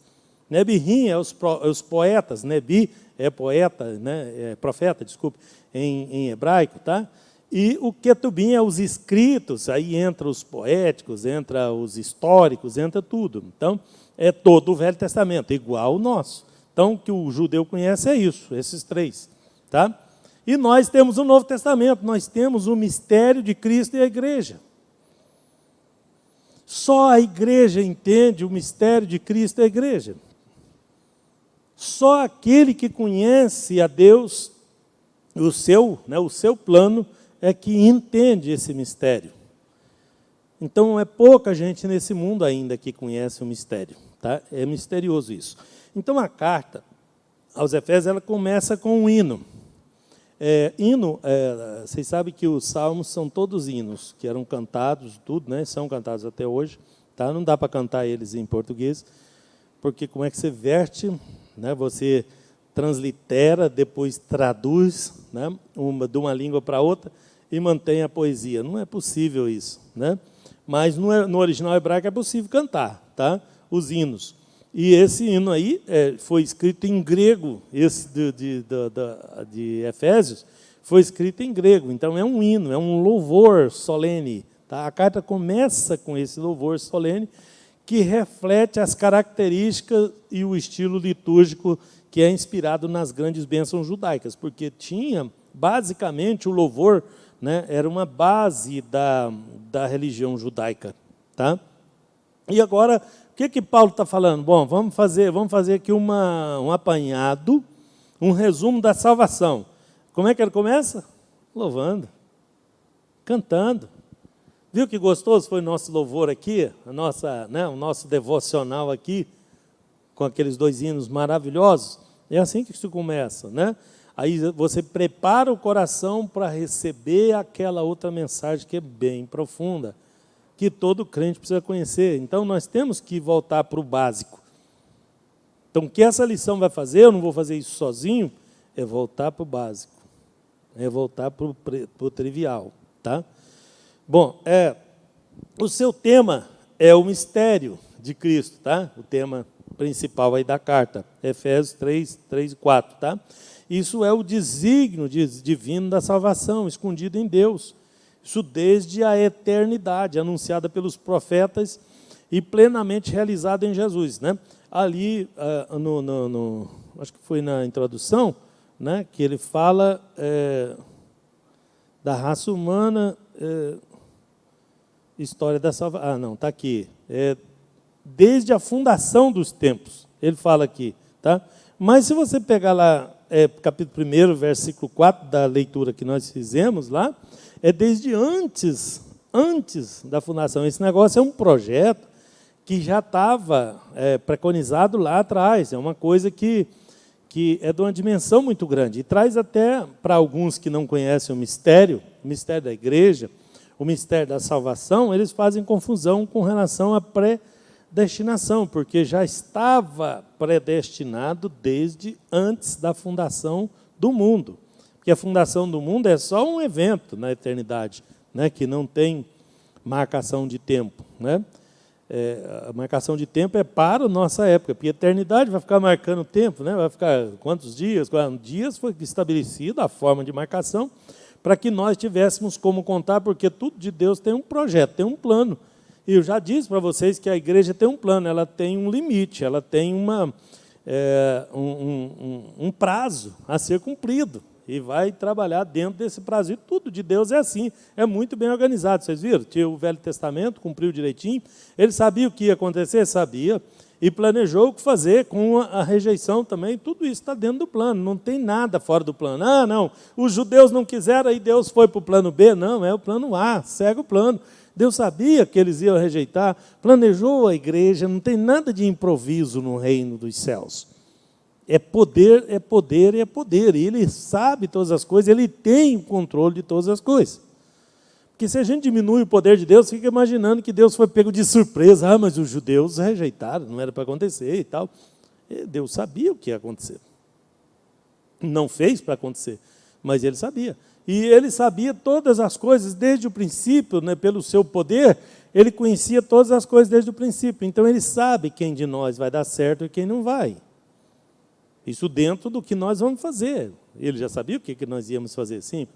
Nebihim é os poetas, Nebi é poeta, né? É profeta, desculpe, em hebraico, tá? E o Ketubim é os escritos, aí entra os poéticos, entra os históricos, entra tudo. Então, é todo o Velho Testamento, igual o nosso. Então, o que o judeu conhece é isso, esses três, tá? E nós temos o Novo Testamento, nós temos o mistério de Cristo e a igreja. Só a igreja entende o mistério de Cristo e a igreja. Só aquele que conhece a Deus, o seu plano, é que entende esse mistério. Então, é pouca gente nesse mundo ainda que conhece o mistério, tá? É misterioso isso. Então, a carta aos Efésios, ela começa com um hino. Vocês sabem que os salmos são todos hinos, que eram cantados, tudo, né? São cantados até hoje, tá? Não dá para cantar eles em português, porque como é que você verte, né? Você translitera, depois traduz, né? De uma língua para outra e mantém a poesia. Não é possível isso, né? Mas no original hebraico é possível cantar, tá? Os hinos. E esse hino aí foi escrito em grego, esse de Efésios, foi escrito em grego. Então, é um hino, é um louvor solene. Tá? A carta começa com esse louvor solene, que reflete as características e o estilo litúrgico que é inspirado nas grandes bênçãos judaicas, porque tinha, basicamente, o louvor, né, era uma base da religião judaica. Tá? E agora, o que Paulo está falando? Bom, vamos fazer aqui um apanhado, um resumo da salvação. Como é que ele começa? Louvando, cantando. Viu que gostoso foi o nosso louvor aqui, o nosso devocional aqui, com aqueles dois hinos maravilhosos? É assim que se começa, né? Aí você prepara o coração para receber aquela outra mensagem que é bem profunda, que todo crente precisa conhecer. Então, nós temos que voltar para o básico. Então, o que essa lição vai fazer, eu não vou fazer isso sozinho, é voltar para o básico, é voltar para o trivial. Tá? Bom, o seu tema é o mistério de Cristo, tá? O tema principal aí da carta, Efésios 3 e 4. Tá? Isso é o desígnio divino da salvação, escondido em Deus. Isso desde a eternidade, anunciada pelos profetas e plenamente realizada em Jesus. Né? Ali, acho que foi na introdução, né, que ele fala da raça humana, história da salvação. Não, está aqui. Desde a fundação dos tempos, ele fala aqui. Tá? Mas se você pegar lá, capítulo 1, versículo 4, da leitura que nós fizemos lá, é desde antes da fundação. Esse negócio é um projeto que já estava preconizado lá atrás. É uma coisa que é de uma dimensão muito grande. E traz até, para alguns que não conhecem o mistério da igreja, o mistério da salvação, eles fazem confusão com relação à predestinação, porque já estava predestinado desde antes da fundação do mundo. Porque a fundação do mundo é só um evento na eternidade, né, que não tem marcação de tempo, né? A marcação de tempo é para a nossa época, porque a eternidade vai ficar marcando o tempo, né? Vai ficar quantos dias? Dias foi estabelecida a forma de marcação para que nós tivéssemos como contar, porque tudo de Deus tem um projeto, tem um plano. E eu já disse para vocês que a igreja tem um plano, ela tem um limite, ela tem um prazo a ser cumprido. E vai trabalhar dentro desse prazo. E tudo de Deus é assim, é muito bem organizado. Vocês viram? Tinha o Velho Testamento, cumpriu direitinho. Ele sabia o que ia acontecer? Sabia. E planejou o que fazer com a rejeição também. Tudo isso está dentro do plano, não tem nada fora do plano. Ah, não, os judeus não quiseram, aí Deus foi para o plano B. Não, é o plano A, segue o plano. Deus sabia que eles iam rejeitar, planejou a igreja, não tem nada de improviso no reino dos céus. É poder, é poder, é poder. E ele sabe todas as coisas, ele tem o controle de todas as coisas. Porque se a gente diminui o poder de Deus, fica imaginando que Deus foi pego de surpresa. Ah, mas os judeus rejeitaram, não era para acontecer e tal. E Deus sabia o que ia acontecer. Não fez para acontecer, mas ele sabia. E ele sabia todas as coisas desde o princípio, né, pelo seu poder, ele conhecia todas as coisas desde o princípio. Então ele sabe quem de nós vai dar certo e quem não vai. Isso dentro do que nós vamos fazer. Ele já sabia o que nós íamos fazer, sim?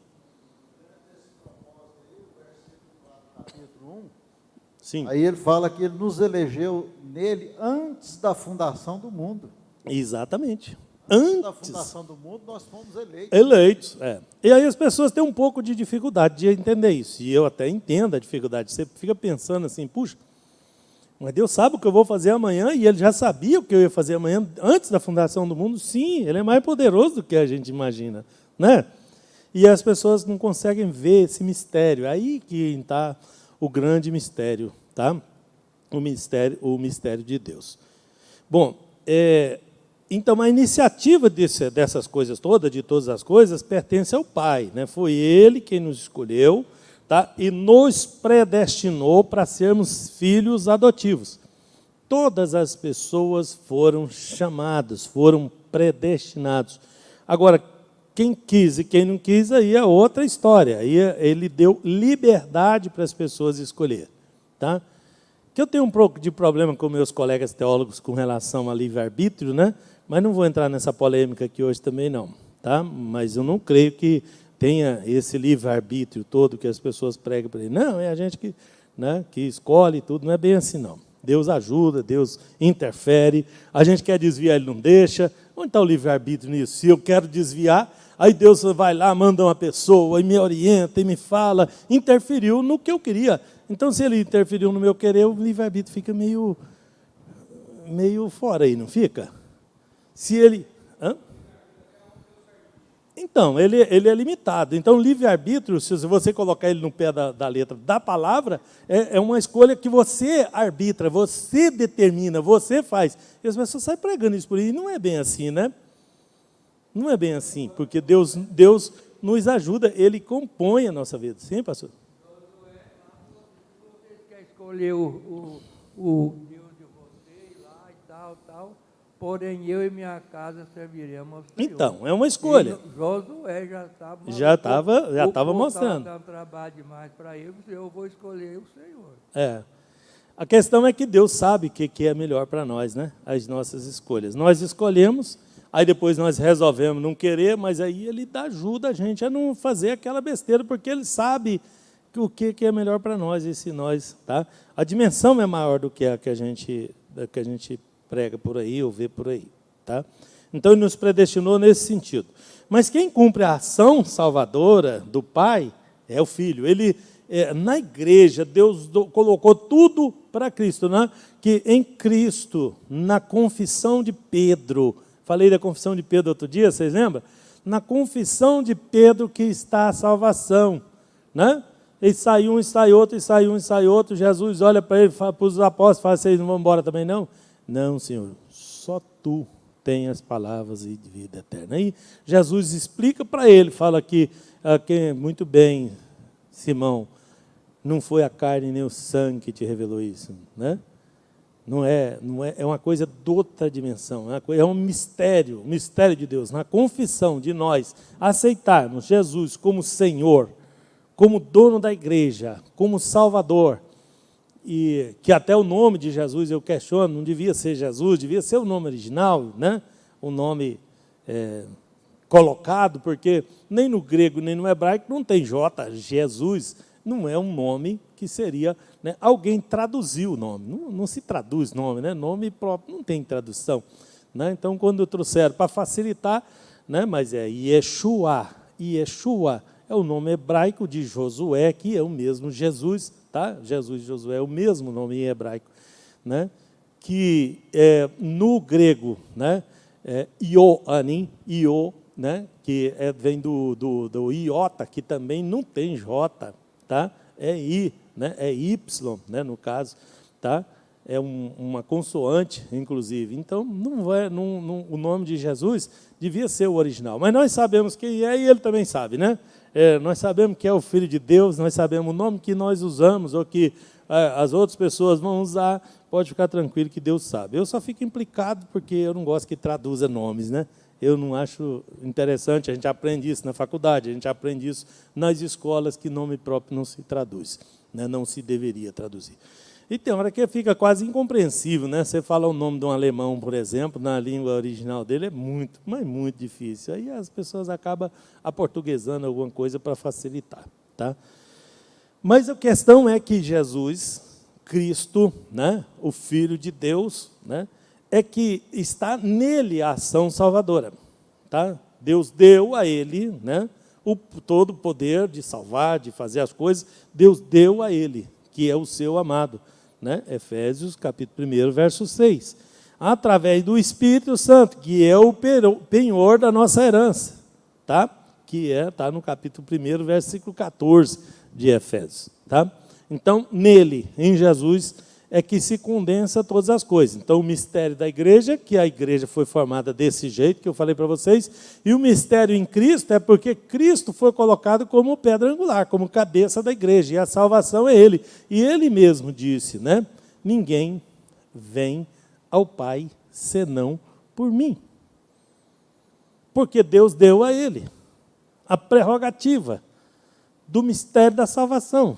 Sim. Aí ele fala que ele nos elegeu nele antes da fundação do mundo. Exatamente. Antes da fundação do mundo, nós fomos eleitos. Eleitos, é. E aí as pessoas têm um pouco de dificuldade de entender isso. E eu até entendo a dificuldade. Você fica pensando assim, puxa, mas Deus sabe o que eu vou fazer amanhã, e Ele já sabia o que eu ia fazer amanhã, antes da fundação do mundo. Sim, Ele é mais poderoso do que a gente imagina, né? E as pessoas não conseguem ver esse mistério. Aí que está o grande mistério, tá? O mistério de Deus. Bom, então a iniciativa dessas coisas todas, de todas as coisas, pertence ao Pai, né? Foi Ele quem nos escolheu, tá? E nos predestinou para sermos filhos adotivos. Todas as pessoas foram chamadas, foram predestinados. Agora, quem quis e quem não quis, aí é outra história. Aí ele deu liberdade para as pessoas escolher. Tá? Que eu tenho um pouco de problema com meus colegas teólogos com relação a livre-arbítrio, né? Mas não vou entrar nessa polêmica aqui hoje também, não. Tá? Mas eu não creio que tenha esse livre-arbítrio todo que as pessoas pregam para ele. Não, é a gente que, né, que escolhe tudo, não é bem assim, não. Deus ajuda, Deus interfere, a gente quer desviar, Ele não deixa. Onde está o livre-arbítrio nisso? Se eu quero desviar, aí Deus vai lá, manda uma pessoa, e me orienta, e me fala, interferiu no que eu queria. Então, se Ele interferiu no meu querer, o livre-arbítrio fica meio fora aí, não fica? Se Ele... Hã? Então, ele é limitado. Então, o livre-arbítrio, se você colocar ele no pé da letra da palavra, é uma escolha que você arbitra, você determina, você faz. E as pessoas saem pregando isso por aí. Não é bem assim, né? Não é bem assim, porque Deus nos ajuda, Ele compõe a nossa vida. Sim, pastor? Você quer escolher o Deus de vocês lá e tal. Porém, eu e minha casa serviremos ao Senhor. Então, é uma escolha. E Josué já estava mostrando. Dando trabalho demais para ele, eu vou escolher o Senhor. A questão é que Deus sabe o que é melhor para nós, né? As nossas escolhas. Nós escolhemos, aí depois nós resolvemos não querer, mas aí Ele ajuda a gente a não fazer aquela besteira, porque Ele sabe o que é melhor para nós, e se nós, tá? A dimensão é maior do que a que a gente prega por aí ou vê por aí, tá? Então, Ele nos predestinou nesse sentido. Mas quem cumpre a ação salvadora do Pai é o Filho. Na igreja, Deus colocou tudo para Cristo, né? Que em Cristo, na confissão de Pedro, falei da confissão de Pedro outro dia, vocês lembram? Na confissão de Pedro que está a salvação, né? E sai um, e sai outro, e sai um, e sai outro. Jesus olha para ele, para os apóstolos, fala, vocês não vão embora também não? Não, Senhor, só Tu tens as palavras de vida eterna. Aí Jesus explica para ele, fala que muito bem, Simão, não foi a carne nem o sangue que te revelou isso, né? Não é uma coisa de outra dimensão, é um mistério de Deus. Na confissão de nós aceitarmos Jesus como Senhor, como dono da igreja, como Salvador, e que até o nome de Jesus eu questiono, não devia ser Jesus, devia ser o nome original, né? O nome colocado, porque nem no grego nem no hebraico não tem J, Jesus não é um nome que seria, né? Alguém traduziu o nome, não se traduz nome, né? Nome próprio não tem tradução, né? Então, quando trouxeram para facilitar, né? Mas é Yeshua, Yeshua é o nome hebraico de Josué, que é o mesmo Jesus, tá? Jesus e Josué é o mesmo nome em hebraico, né? Que no grego, né? Ioanim, Io, né? Que vem do iota, que também não tem J, tá? É I, né? É Y, né? No caso, tá? É uma consoante, inclusive. Então, o nome de Jesus devia ser o original. Mas nós sabemos quem é e ele também sabe, né? Nós sabemos que é o Filho de Deus, nós sabemos o nome que nós usamos ou que as outras pessoas vão usar, pode ficar tranquilo que Deus sabe. Eu só fico implicado porque eu não gosto que traduza nomes, né? Eu não acho interessante, a gente aprende isso na faculdade, a gente aprende isso nas escolas, que nome próprio não se traduz, né? Não se deveria traduzir. E tem hora que fica quase incompreensível, né? Você fala o nome de um alemão, por exemplo, na língua original dele, é muito, mas muito difícil. Aí as pessoas acabam aportuguesando alguma coisa para facilitar, tá? Mas a questão é que Jesus, Cristo, né, o Filho de Deus, né, é que está nele a ação salvadora, tá? Deus deu a ele, né, todo o poder de salvar, de fazer as coisas, Deus deu a ele, que é o seu amado, né? Efésios, capítulo 1, verso 6. Através do Espírito Santo, que é o penhor da nossa herança, tá? Que está no capítulo 1, versículo 14 de Efésios, tá? Então, nele, em Jesus, é que se condensa todas as coisas. Então, o mistério da igreja, que a igreja foi formada desse jeito, que eu falei para vocês, e o mistério em Cristo é porque Cristo foi colocado como pedra angular, como cabeça da igreja, e a salvação é Ele. E Ele mesmo disse, né? Ninguém vem ao Pai senão por mim. Porque Deus deu a Ele a prerrogativa do mistério da salvação.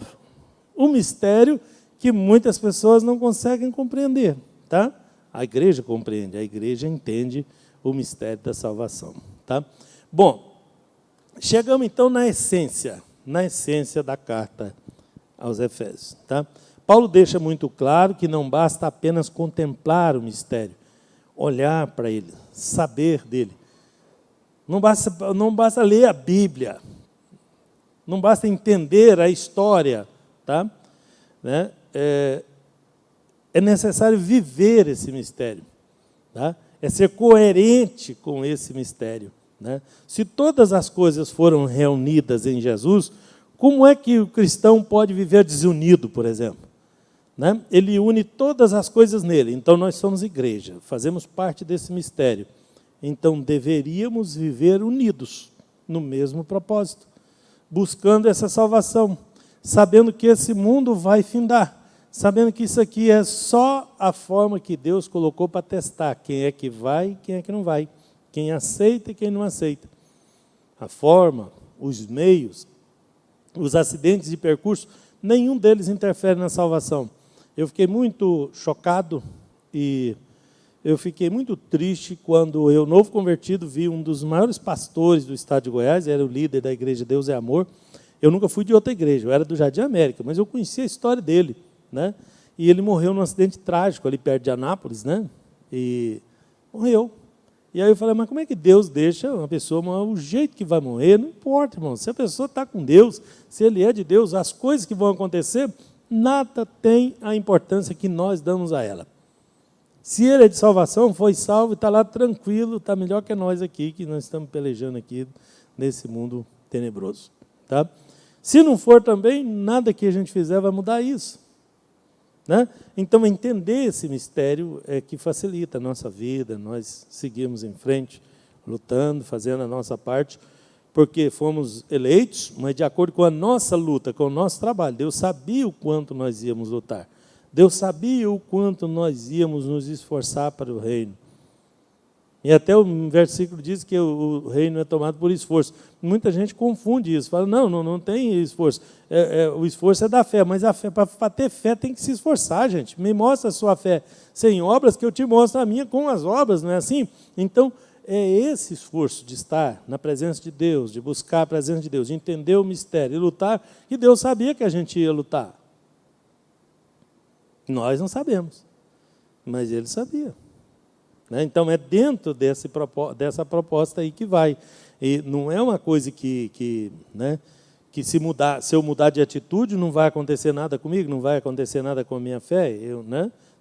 O mistério que muitas pessoas não conseguem compreender, tá? A igreja compreende, a igreja entende o mistério da salvação, tá? Bom, chegamos então na essência da carta aos Efésios, tá? Paulo deixa muito claro que não basta apenas contemplar o mistério, olhar para ele, saber dele. Não basta ler a Bíblia, não basta entender a história, tá? Né? É necessário viver esse mistério, tá? É ser coerente com esse mistério, né? Se todas as coisas foram reunidas em Jesus, como é que o cristão pode viver desunido, por exemplo? Né? Ele une todas as coisas nele. Então, nós somos igreja, fazemos parte desse mistério. Então, deveríamos viver unidos no mesmo propósito, buscando essa salvação, sabendo que esse mundo vai findar, sabendo que isso aqui é só a forma que Deus colocou para testar quem é que vai e quem é que não vai, quem aceita e quem não aceita. A forma, os meios, os acidentes de percurso, nenhum deles interfere na salvação. Eu fiquei muito chocado e eu fiquei muito triste quando eu, novo convertido, vi um dos maiores pastores do estado de Goiás, era o líder da igreja Deus é Amor. Eu nunca fui de outra igreja, eu era do Jardim América, mas eu conhecia a história dele, né? E ele morreu num acidente trágico ali perto de Anápolis, né? E morreu. E aí eu falei, mas como é que Deus deixa uma pessoa morrer? O jeito que vai morrer, não importa, irmão. Se a pessoa está com Deus, se ele é de Deus, as coisas que vão acontecer, nada tem a importância que nós damos a ela. Se ele é de salvação, foi salvo, está lá tranquilo, está melhor que nós aqui, que nós estamos pelejando aqui nesse mundo tenebroso, tá? Se não for também, nada que a gente fizer vai mudar isso, né? Então, entender esse mistério é que facilita a nossa vida, nós seguimos em frente, lutando, fazendo a nossa parte, porque fomos eleitos, mas de acordo com a nossa luta, com o nosso trabalho. Deus sabia o quanto nós íamos lutar. Deus sabia o quanto nós íamos nos esforçar para o reino. E até o versículo diz que o reino é tomado por esforço. Muita gente confunde isso, fala, não tem esforço. O esforço é da fé, mas a fé, para ter fé tem que se esforçar, gente. Me mostra a sua fé sem obras, que eu te mostro a minha com as obras, não é assim? Então, é esse esforço de estar na presença de Deus, de buscar a presença de Deus, de entender o mistério e lutar, que Deus sabia que a gente ia lutar. Nós não sabemos, mas Ele sabia. Então, é dentro dessa proposta aí que vai. E não é uma coisa que se eu mudar de atitude, não vai acontecer nada comigo, não vai acontecer nada com a minha fé.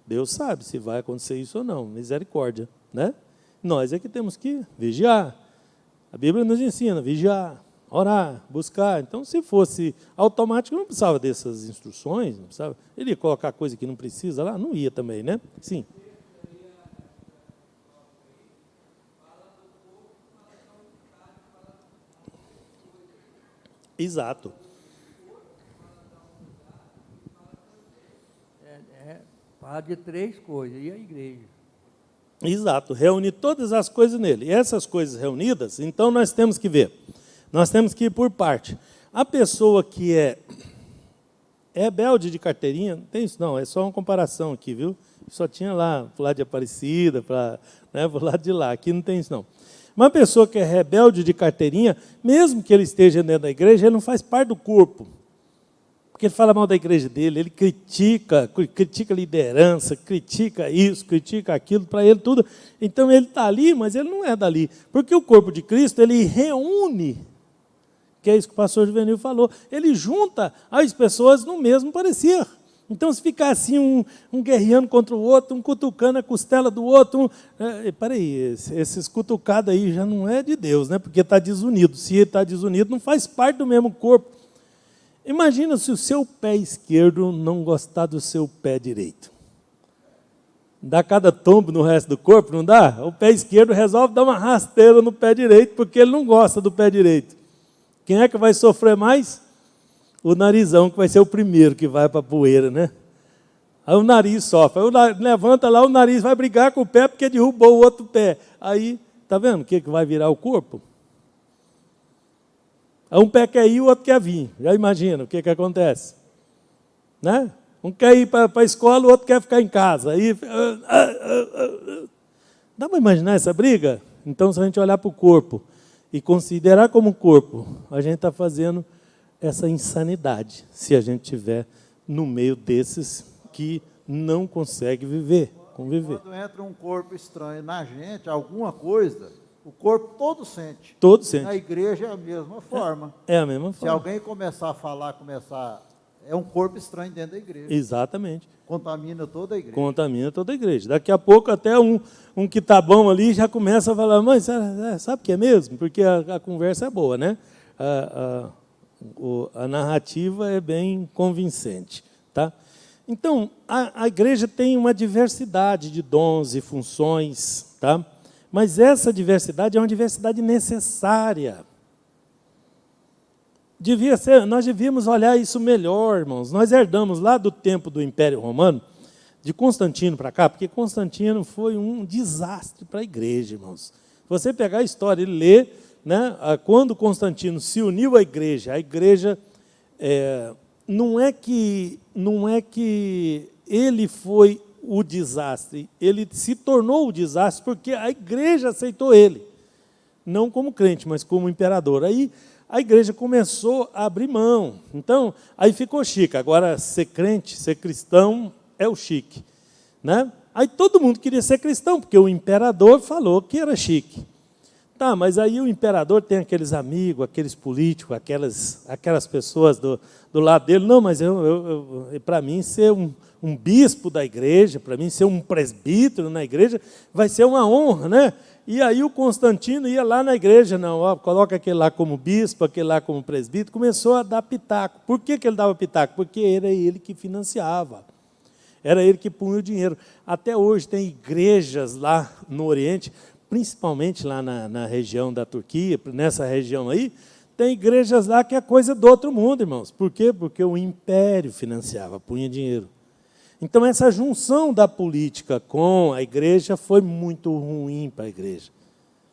Deus sabe se vai acontecer isso ou não, misericórdia. Nós é que temos que vigiar. A Bíblia nos ensina, vigiar, orar, buscar. Então, se fosse automático, não precisava dessas instruções, não precisava. Ele ia colocar coisa que não precisa lá? Não ia também, né? Sim. Exato. Fala de 3 coisas, e a igreja? Exato, reunir todas as coisas nele. E essas coisas reunidas, então nós temos que ver. Nós temos que ir por parte. A pessoa que é rebelde de carteirinha, não tem isso não, é só uma comparação aqui, viu? Só tinha lá, para o lado de Aparecida, para o lado de lá, aqui não tem isso não. Uma pessoa que é rebelde de carteirinha, mesmo que ele esteja dentro da igreja, ele não faz parte do corpo. Porque ele fala mal da igreja dele, ele critica a liderança, critica isso, critica aquilo, para ele tudo. Então ele está ali, mas ele não é dali. Porque o corpo de Cristo, ele reúne, que é isso que o pastor Juvenil falou, ele junta as pessoas no mesmo parecer. Então, se ficar assim, um guerreando contra o outro, um cutucando a costela do outro, peraí, esses cutucados aí já não é de Deus, né? Porque está desunido. Se ele está desunido, não faz parte do mesmo corpo. Imagina se o seu pé esquerdo não gostar do seu pé direito. Dá cada tombo no resto do corpo, não dá? O pé esquerdo resolve dar uma rasteira no pé direito, porque ele não gosta do pé direito. Quem é que vai sofrer mais? O narizão, que vai ser o primeiro que vai para a poeira, né? Aí o nariz sofre. Aí levanta lá, o nariz vai brigar com o pé porque derrubou o outro pé. Aí, tá vendo o que vai virar o corpo? Aí um pé quer ir, o outro quer vir. Já imagina o que acontece. Né? Um quer ir para a escola, o outro quer ficar em casa. Aí, dá para imaginar essa briga? Então, se a gente olhar para o corpo e considerar como corpo, a gente está fazendo essa insanidade, se a gente estiver no meio desses que não consegue conviver. Quando entra um corpo estranho na gente, alguma coisa, o corpo todo sente. Todo sente. Na igreja é a mesma forma. É a mesma forma. Se alguém começar a falar, é um corpo estranho dentro da igreja. Exatamente. Contamina toda a igreja. Contamina toda a igreja. Daqui a pouco até um que está bom ali já começa a falar, mas sabe o que é mesmo? Porque a conversa é boa, né? A narrativa é bem convincente. Tá? Então, a igreja tem uma diversidade de dons e funções, tá? Mas essa diversidade é uma diversidade necessária. Nós devíamos olhar isso melhor, irmãos. Nós herdamos lá do tempo do Império Romano, de Constantino para cá, porque Constantino foi um desastre para a igreja, irmãos. Se você pegar a história e ler, né, quando Constantino se uniu à igreja não é que ele foi o desastre, ele se tornou o desastre porque a igreja aceitou ele, não como crente, mas como imperador. Aí a igreja começou a abrir mão, então aí ficou chique. Agora ser crente, ser cristão é o chique, né? Aí todo mundo queria ser cristão, porque o imperador falou que era chique. Tá, mas aí o imperador tem aqueles amigos, aqueles políticos, aquelas pessoas do lado dele. Não, mas para mim ser um bispo da igreja, para mim ser um presbítero na igreja, vai ser uma honra, né? E aí o Constantino ia lá na igreja, não, coloca aquele lá como bispo, aquele lá como presbítero, começou a dar pitaco. Por que ele dava pitaco? Porque era ele que financiava, era ele que punha o dinheiro. Até hoje tem igrejas lá no Oriente, principalmente lá na região da Turquia, nessa região aí, tem igrejas lá que é coisa do outro mundo, irmãos. Por quê? Porque o império financiava, punha dinheiro. Então, essa junção da política com a igreja foi muito ruim para a igreja.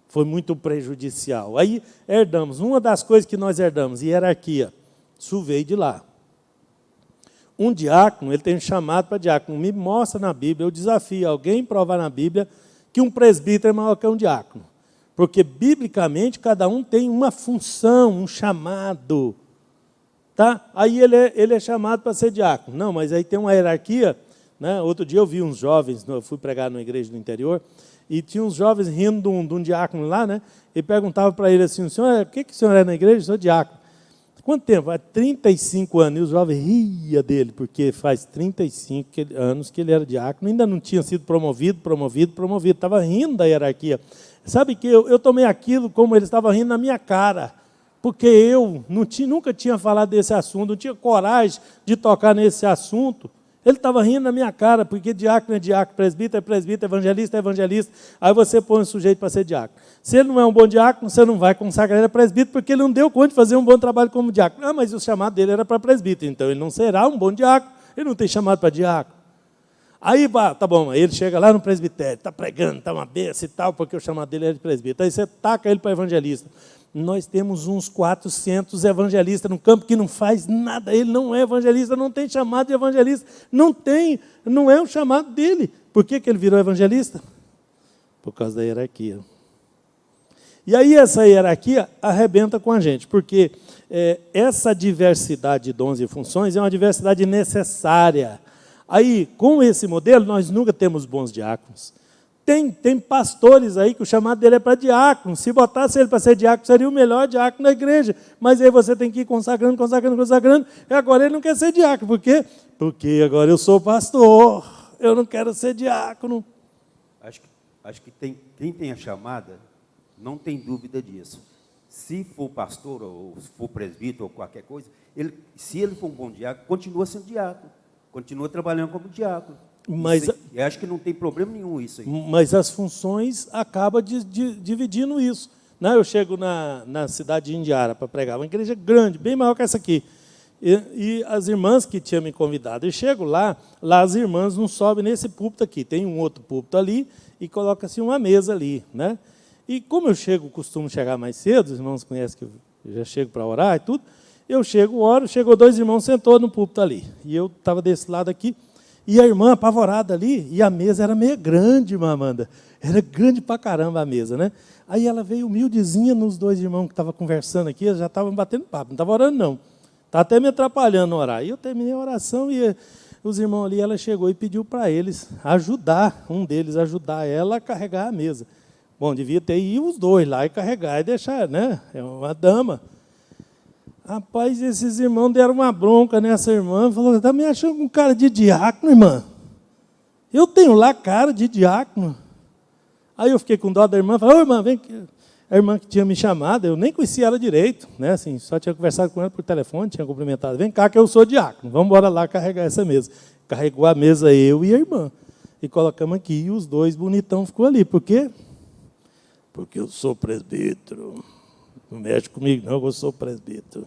Foi muito prejudicial. Aí, herdamos. Uma das coisas que nós herdamos, hierarquia. Isso veio de lá. Um diácono, ele tem um chamado para diácono. Me mostra na Bíblia, eu desafio alguém a provar na Bíblia que um presbítero é maior que um diácono. Porque, biblicamente, cada um tem uma função, um chamado. Tá? Aí ele é chamado para ser diácono. Não, mas aí tem uma hierarquia. Né? Outro dia eu vi uns jovens, eu fui pregar numa igreja do interior, e tinha uns jovens rindo de um diácono lá, né? E perguntava para ele assim, senhor, o que o senhor é na igreja? Eu sou diácono. Quanto tempo? Há 35 anos. E o jovem ria dele, porque faz 35 anos que ele era diácono, ainda não tinha sido promovido. Estava rindo da hierarquia. Sabe que eu tomei aquilo como ele estava rindo na minha cara, porque eu nunca tinha falado desse assunto, não tinha coragem de tocar nesse assunto. Ele estava rindo na minha cara, porque diácono é diácono, presbítero é presbítero, evangelista é evangelista. Aí você põe o sujeito para ser diácono. Se ele não é um bom diácono, você não vai consagrar ele a presbítero, porque ele não deu conta de fazer um bom trabalho como diácono. Ah, mas o chamado dele era para presbítero, então ele não será um bom diácono, ele não tem chamado para diácono. Aí, tá bom, aí ele chega lá no presbitério, está pregando, está uma benção e tal, porque o chamado dele era de presbítero. Aí você taca ele para evangelista. Nós temos uns 400 evangelistas no campo que não faz nada. Ele não é evangelista, não tem chamado de evangelista. Não é o chamado dele. Por que ele virou evangelista? Por causa da hierarquia. E aí essa hierarquia arrebenta com a gente, porque essa diversidade de dons e funções é uma diversidade necessária. Aí, com esse modelo, nós nunca temos bons diáconos. Tem pastores aí que o chamado dele é para diácono. Se botasse ele para ser diácono, seria o melhor diácono da igreja. Mas aí você tem que ir consagrando. E agora ele não quer ser diácono. Por quê? Porque agora eu sou pastor. Eu não quero ser diácono. Acho que quem tem a chamada não tem dúvida disso. Se for pastor, ou se for presbítero, ou qualquer coisa, se ele for um bom diácono, continua sendo diácono. Continua trabalhando como diácono. Mas eu acho que não tem problema nenhum isso aí. Mas as funções acabam dividindo isso. Né? Eu chego na cidade de Indiara para pregar, uma igreja grande, bem maior que essa aqui. E as irmãs que tinham me convidado, eu chego lá as irmãs não sobem nesse púlpito aqui, tem um outro púlpito ali e coloca-se uma mesa ali. Né? E como eu costumo chegar mais cedo, os irmãos conhecem que eu já chego para orar e tudo, eu oro, chegou 2 irmãos, sentou no púlpito ali. E eu estava desse lado aqui, e a irmã apavorada ali, e a mesa era meio grande, irmã Amanda. Era grande pra caramba a mesa, né? Aí ela veio humildezinha nos 2 irmãos que estavam conversando aqui, eles já estavam batendo papo, não estava orando não. Estava até me atrapalhando a orar. E eu terminei a oração e os irmãos ali, ela chegou e pediu para eles um deles ajudar ela a carregar a mesa. Bom, devia ter ido os 2 lá e carregar e deixar, né? É uma dama. Rapaz, esses irmãos deram uma bronca nessa irmã, falou, está me achando com cara de diácono, irmã? Eu tenho lá cara de diácono. Aí eu fiquei com dó da irmã, falei, ô irmã, vem aqui. A irmã que tinha me chamado, eu nem conhecia ela direito, né? Assim, só tinha conversado com ela por telefone, tinha cumprimentado. Vem cá que eu sou diácono, vamos embora lá carregar essa mesa. Carregou a mesa eu e a irmã. E colocamos aqui, e os 2 bonitão ficou ali. Por quê? Porque eu sou presbítero. Não mexe comigo, não, eu sou presbítero.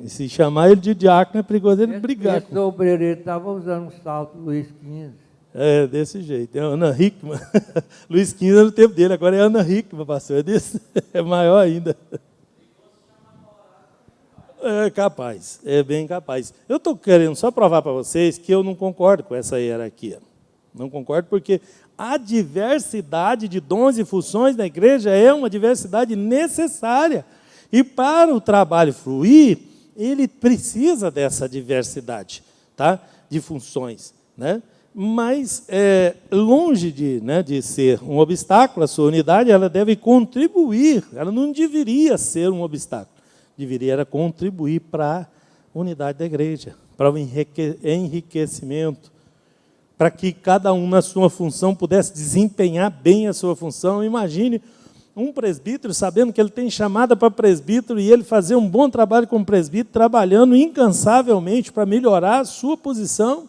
E se chamar ele de diácono, é perigoso ele brigar. Esse obreiro estava usando um salto Luiz XV. É, desse jeito. É Ana Hickman. Luiz XV era no tempo dele, agora é Ana Hickman, pastor. É, desse, é maior ainda. É capaz, é bem capaz. Eu estou querendo só provar para vocês que eu não concordo com essa hierarquia. Não concordo porque a diversidade de dons e funções na igreja é uma diversidade necessária. E para o trabalho fluir, ele precisa dessa diversidade, tá? De funções. Né? Mas, longe de ser um obstáculo, a sua unidade ela deve contribuir, ela não deveria ser um obstáculo, deveria contribuir para a unidade da igreja, para o enriquecimento, para que cada um na sua função pudesse desempenhar bem a sua função. Imagine um presbítero sabendo que ele tem chamada para presbítero e ele fazer um bom trabalho como presbítero, trabalhando incansavelmente para melhorar a sua posição.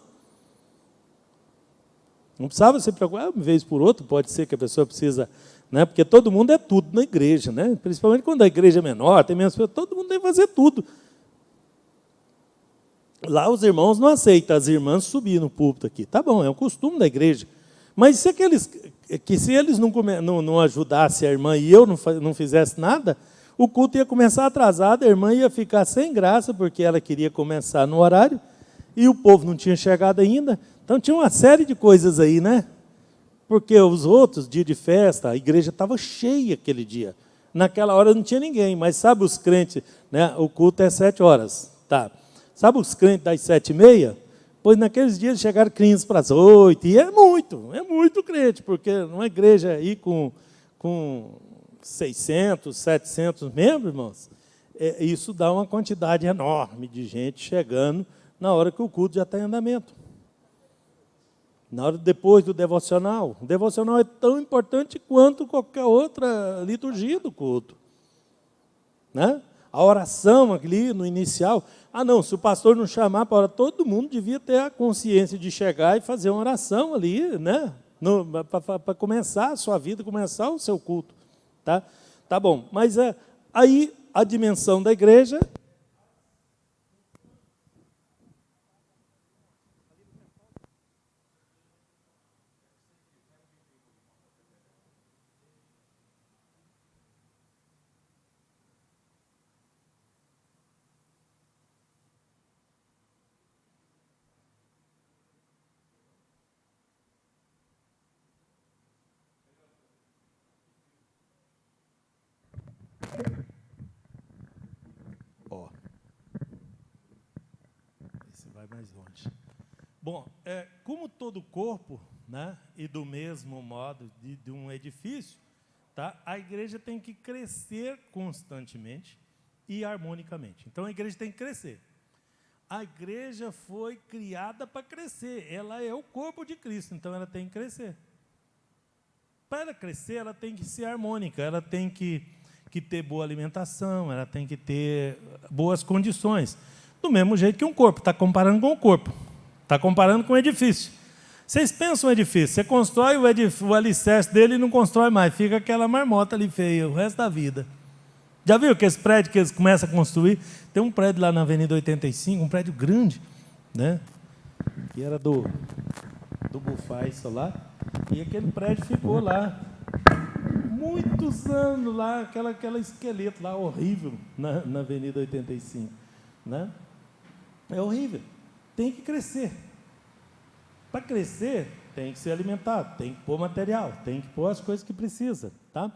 Não precisava se preocupar, uma vez por outra, pode ser que a pessoa precisa, né? Porque todo mundo é tudo na igreja, né? Principalmente quando a igreja é menor, tem menos pessoas, todo mundo deve fazer tudo. Lá os irmãos não aceitam as irmãs subir no púlpito aqui. Tá bom, é o costume da igreja. Mas se eles não ajudassem a irmã e eu não fizesse nada, o culto ia começar atrasado, a irmã ia ficar sem graça, porque ela queria começar no horário, e o povo não tinha chegado ainda. Então tinha uma série de coisas aí, né? Porque os outros, dia de festa, a igreja estava cheia aquele dia. Naquela hora não tinha ninguém, mas sabe os crentes, né? O culto é 7 horas, tá? Sabe os crentes das 7h30? Pois naqueles dias chegaram crentes para as 8, e é muito crente, porque numa igreja aí com 600, 700 membros, irmãos, isso dá uma quantidade enorme de gente chegando na hora que o culto já está em andamento. Na hora depois do devocional. O devocional é tão importante quanto qualquer outra liturgia do culto. Né? A oração ali no inicial. Não, se o pastor não chamar para orar, todo mundo devia ter a consciência de chegar e fazer uma oração ali, né? Para começar a sua vida, começar o seu culto. Tá bom, mas aí a dimensão da igreja... Esse vai mais longe. Bom, como todo corpo, né, e do mesmo modo de um edifício, tá, a igreja tem que crescer constantemente e harmonicamente. Então, a igreja tem que crescer. A igreja foi criada para crescer. Ela é o corpo de Cristo, então ela tem que crescer. Para ela crescer, ela tem que ser harmônica, ela tem que ter boa alimentação, ela tem que ter boas condições. Do mesmo jeito que um corpo, está comparando com o corpo, está comparando com o edifício. Vocês pensam um edifício, você constrói o alicerce dele e não constrói mais, fica aquela marmota ali feia o resto da vida. Já viu aqueles prédios que eles começam a construir? Tem um prédio lá na Avenida 85, um prédio grande, né? Que era do Bufais lá, e aquele prédio ficou lá muitos anos lá, aquela esqueleto lá horrível na Avenida 85, né? É horrível. Tem que crescer. Para crescer, tem que ser alimentado, tem que pôr material, tem que pôr as coisas que precisa, tá?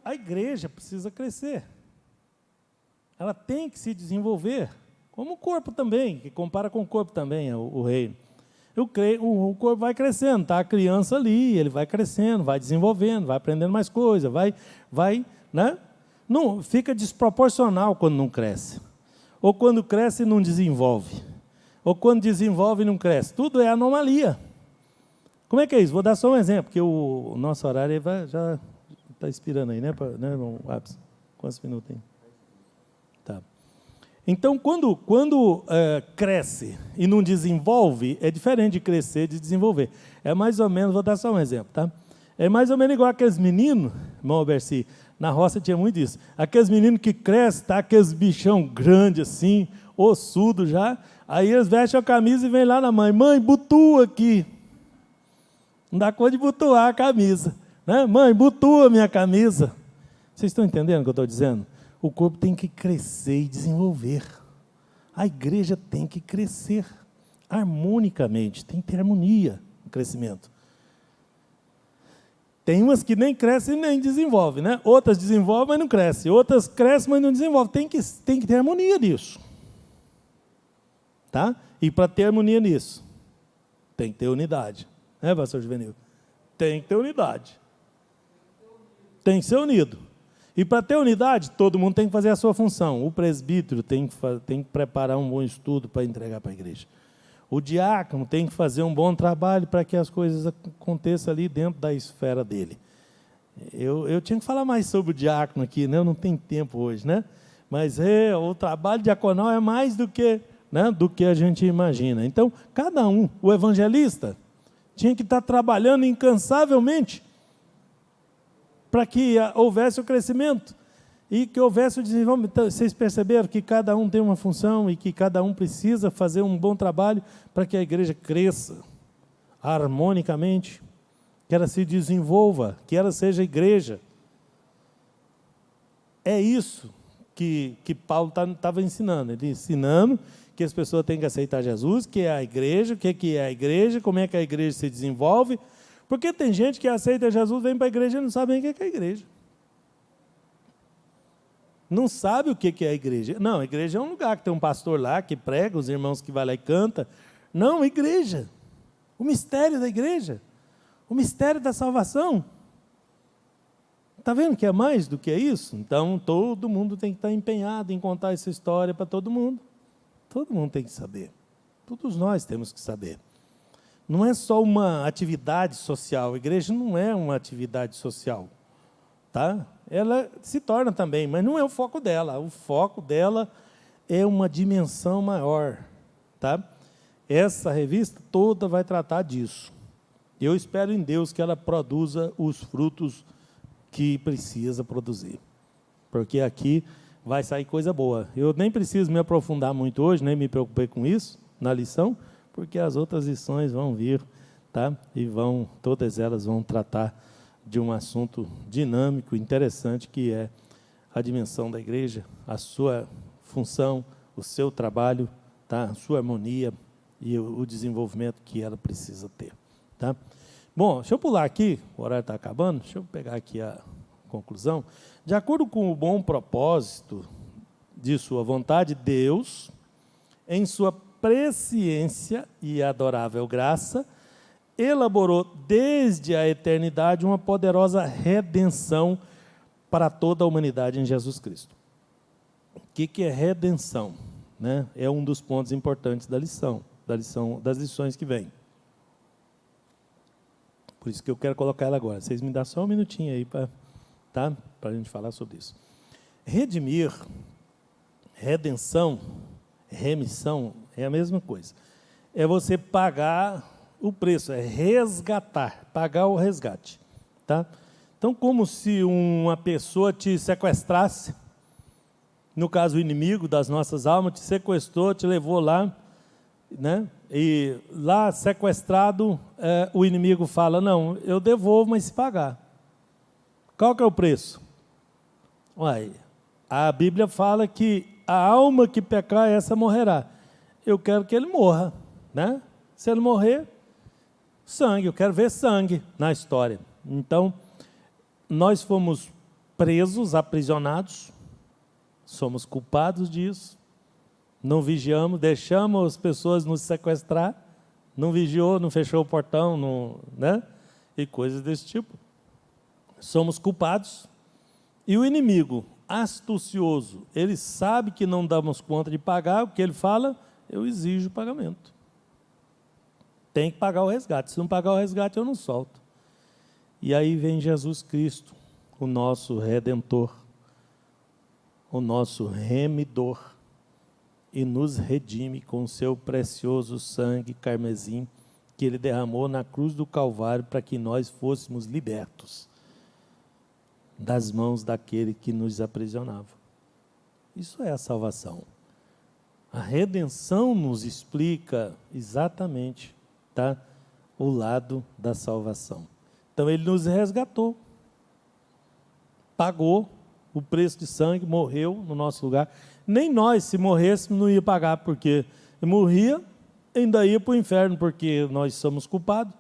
A igreja precisa crescer. Ela tem que se desenvolver, como o corpo também, que compara com o corpo também, o reino. O corpo vai crescendo, tá? A criança ali, ele vai crescendo, vai desenvolvendo, vai aprendendo mais coisas, vai, né? Não, fica desproporcional quando não cresce. Ou quando cresce e não desenvolve. Ou quando desenvolve e não cresce. Tudo é anomalia. Como é que é isso? Vou dar só um exemplo, porque o nosso horário já está expirando aí, né, irmão Abs? Quantos minutos tem? Tá. Então, quando cresce e não desenvolve, é diferente de crescer e de desenvolver. É mais ou menos, vou dar só um exemplo, tá? É mais ou menos igual aqueles meninos, irmão Berci, na roça tinha muito isso. Aqueles meninos que crescem, tá? Aqueles bichão grandes assim, ossudo já, aí eles vestem a camisa e vêm lá na mãe, butua aqui. Não dá conta de butuar a camisa, né? Mãe, butua a minha camisa. Vocês estão entendendo o que eu estou dizendo? O corpo tem que crescer e desenvolver. A igreja tem que crescer harmonicamente, tem que ter harmonia no crescimento. Tem umas que nem crescem nem desenvolvem, né? Outras desenvolvem, mas não crescem. Outras crescem, mas não desenvolvem. Tem que ter harmonia nisso. Tá? E para ter harmonia nisso, tem que ter unidade. Né, pastor Juvenil? Tem que ter unidade. Tem que ser unido. E para ter unidade, todo mundo tem que fazer a sua função. O presbítero tem que preparar um bom estudo para entregar para a igreja. O diácono tem que fazer um bom trabalho para que as coisas aconteçam ali dentro da esfera dele. Eu tinha que falar mais sobre o diácono aqui, né? Eu não tenho tempo hoje, né? Mas o trabalho diaconal é mais do que a gente imagina. Então, cada um, o evangelista, tinha que estar trabalhando incansavelmente para que houvesse o crescimento. e que houvesse o desenvolvimento. Então, vocês perceberam que cada um tem uma função e que cada um precisa fazer um bom trabalho para que a igreja cresça harmonicamente, que ela se desenvolva, que ela seja igreja. É isso que Paulo estava ensinando. Ele ensinando que as pessoas têm que aceitar Jesus, que é a igreja, o que é a igreja, como é que a igreja se desenvolve. Porque tem gente que aceita Jesus, vem para a igreja e não sabe nem o que é a igreja. Não sabe o que é a igreja. Não, a igreja é um lugar que tem um pastor lá, que prega, os irmãos que vai lá e canta. Não, igreja. O mistério da igreja. O mistério da salvação. Está vendo que é mais do que isso? Então, todo mundo tem que estar empenhado em contar essa história para todo mundo. Todo mundo tem que saber. Todos nós temos que saber. Não é só uma atividade social. A igreja não é uma atividade social. Tá? Ela se torna também, mas não é o foco dela. O foco dela é uma dimensão maior. Tá? Essa revista toda vai tratar disso. Eu espero em Deus que ela produza os frutos que precisa produzir. Porque aqui vai sair coisa boa. Eu nem preciso me aprofundar muito hoje, nem me preocupei com isso na lição, porque as outras lições vão vir, tá? E todas elas vão tratar de um assunto dinâmico, interessante, que é a dimensão da igreja, a sua função, o seu trabalho, tá? A sua harmonia e o desenvolvimento que ela precisa ter, tá? Bom, deixa eu pular aqui, o horário está acabando, deixa eu pegar aqui a conclusão. De acordo com o bom propósito de sua vontade, Deus, em sua presciência e adorável graça, elaborou desde a eternidade uma poderosa redenção para toda a humanidade em Jesus Cristo. O que é redenção? Né? É um dos pontos importantes das lições que vêm. Por isso que eu quero colocar ela agora. Vocês me dão só um minutinho aí para a gente falar sobre isso. Redimir, redenção, remissão, é a mesma coisa. É você pagar o preço, é resgatar, pagar o resgate. Tá? Então, como se uma pessoa te sequestrasse, no caso o inimigo das nossas almas, te sequestrou, te levou lá, né? E lá sequestrado, o inimigo fala, não, eu devolvo, mas se pagar. Qual que é o preço? Uai, a Bíblia fala que a alma que pecar, essa morrerá. Eu quero que ele morra, né? Se ele morrer, sangue, eu quero ver sangue na história. Então, nós fomos presos, aprisionados, somos culpados disso, não vigiamos, deixamos as pessoas nos sequestrar, não vigiou, não fechou o portão, não, né? E coisas desse tipo. Somos culpados. E o inimigo, astucioso, ele sabe que não damos conta de pagar, o que ele fala? Eu exijo o pagamento. Tem que pagar o resgate. Se não pagar o resgate, eu não solto. E aí vem Jesus Cristo, o nosso Redentor, o nosso Remidor, e nos redime com o seu precioso sangue carmesim, que ele derramou na cruz do Calvário para que nós fôssemos libertos das mãos daquele que nos aprisionava. Isso é a salvação. A redenção nos explica exatamente, tá, o lado da salvação. Então, ele nos resgatou, pagou o preço de sangue, morreu no nosso lugar. Nem nós, se morrêssemos, não ia pagar, porque morria, ainda ia para o inferno, porque nós somos culpados,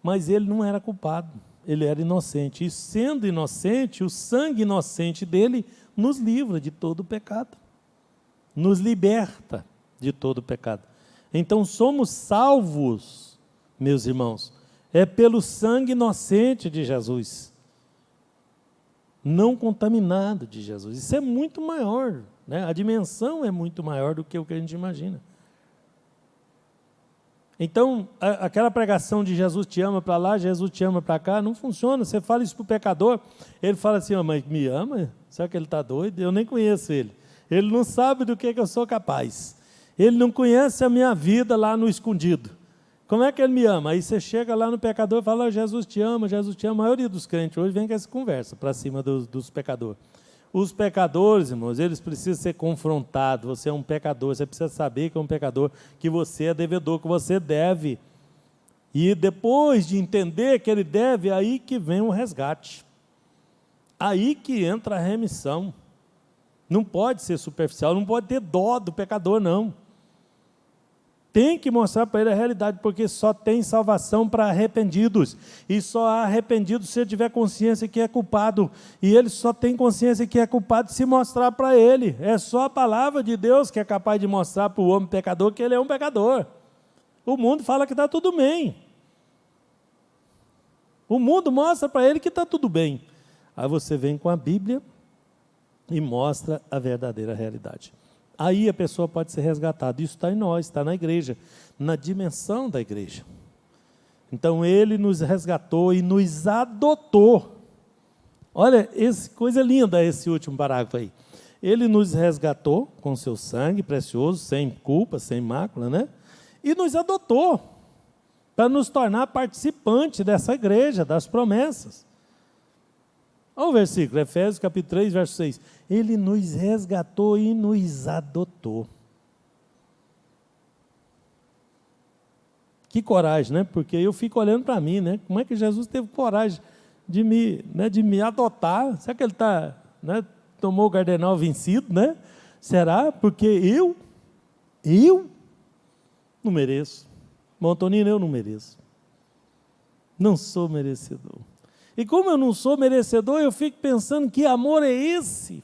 mas ele não era culpado, ele era inocente. E sendo inocente, o sangue inocente dele nos livra de todo o pecado, nos liberta de todo o pecado. Então, somos salvos, meus irmãos, é pelo sangue inocente de Jesus, não contaminado de Jesus. Isso é muito maior, né? A dimensão é muito maior do que o que a gente imagina. Então, aquela pregação de Jesus te ama para lá, Jesus te ama para cá, não funciona. Você fala isso para o pecador, ele fala assim, mas me ama? Será que ele está doido? Eu nem conheço ele. Ele não sabe do que eu sou capaz. Ele não conhece a minha vida lá no escondido. Como é que ele me ama? Aí você chega lá no pecador e fala, Jesus te ama, Jesus te ama. A maioria dos crentes hoje vem com essa conversa para cima dos pecadores. Os pecadores, irmãos, eles precisam ser confrontados. Você é um pecador, você precisa saber que é um pecador, que você é devedor, que você deve. E depois de entender que ele deve, aí que vem o resgate. Aí que entra a remissão. Não pode ser superficial, não pode ter dó do pecador, não. Tem que mostrar para ele a realidade, porque só tem salvação para arrependidos. E só há arrependido se ele tiver consciência que é culpado. E ele só tem consciência que é culpado se mostrar para ele. É só a palavra de Deus que é capaz de mostrar para o homem pecador que ele é um pecador. O mundo fala que está tudo bem. O mundo mostra para ele que está tudo bem. Aí você vem com a Bíblia e mostra a verdadeira realidade. Aí a pessoa pode ser resgatada. Isso está em nós, está na igreja, na dimensão da igreja. Então ele nos resgatou e nos adotou. Olha, coisa linda esse último parágrafo aí. Ele nos resgatou com seu sangue precioso, sem culpa, sem mácula, né? E nos adotou para nos tornar participantes dessa igreja, das promessas. Olha o versículo, Efésios capítulo 3, verso 6. Ele nos resgatou e nos adotou. Que coragem, né? Porque eu fico olhando para mim, né? Como é que Jesus teve coragem de me adotar? Será que ele tomou o cardenal vencido, né? Será? Porque eu não mereço. Montonino, eu não mereço. Não sou merecedor. E como eu não sou merecedor, eu fico pensando, que amor é esse?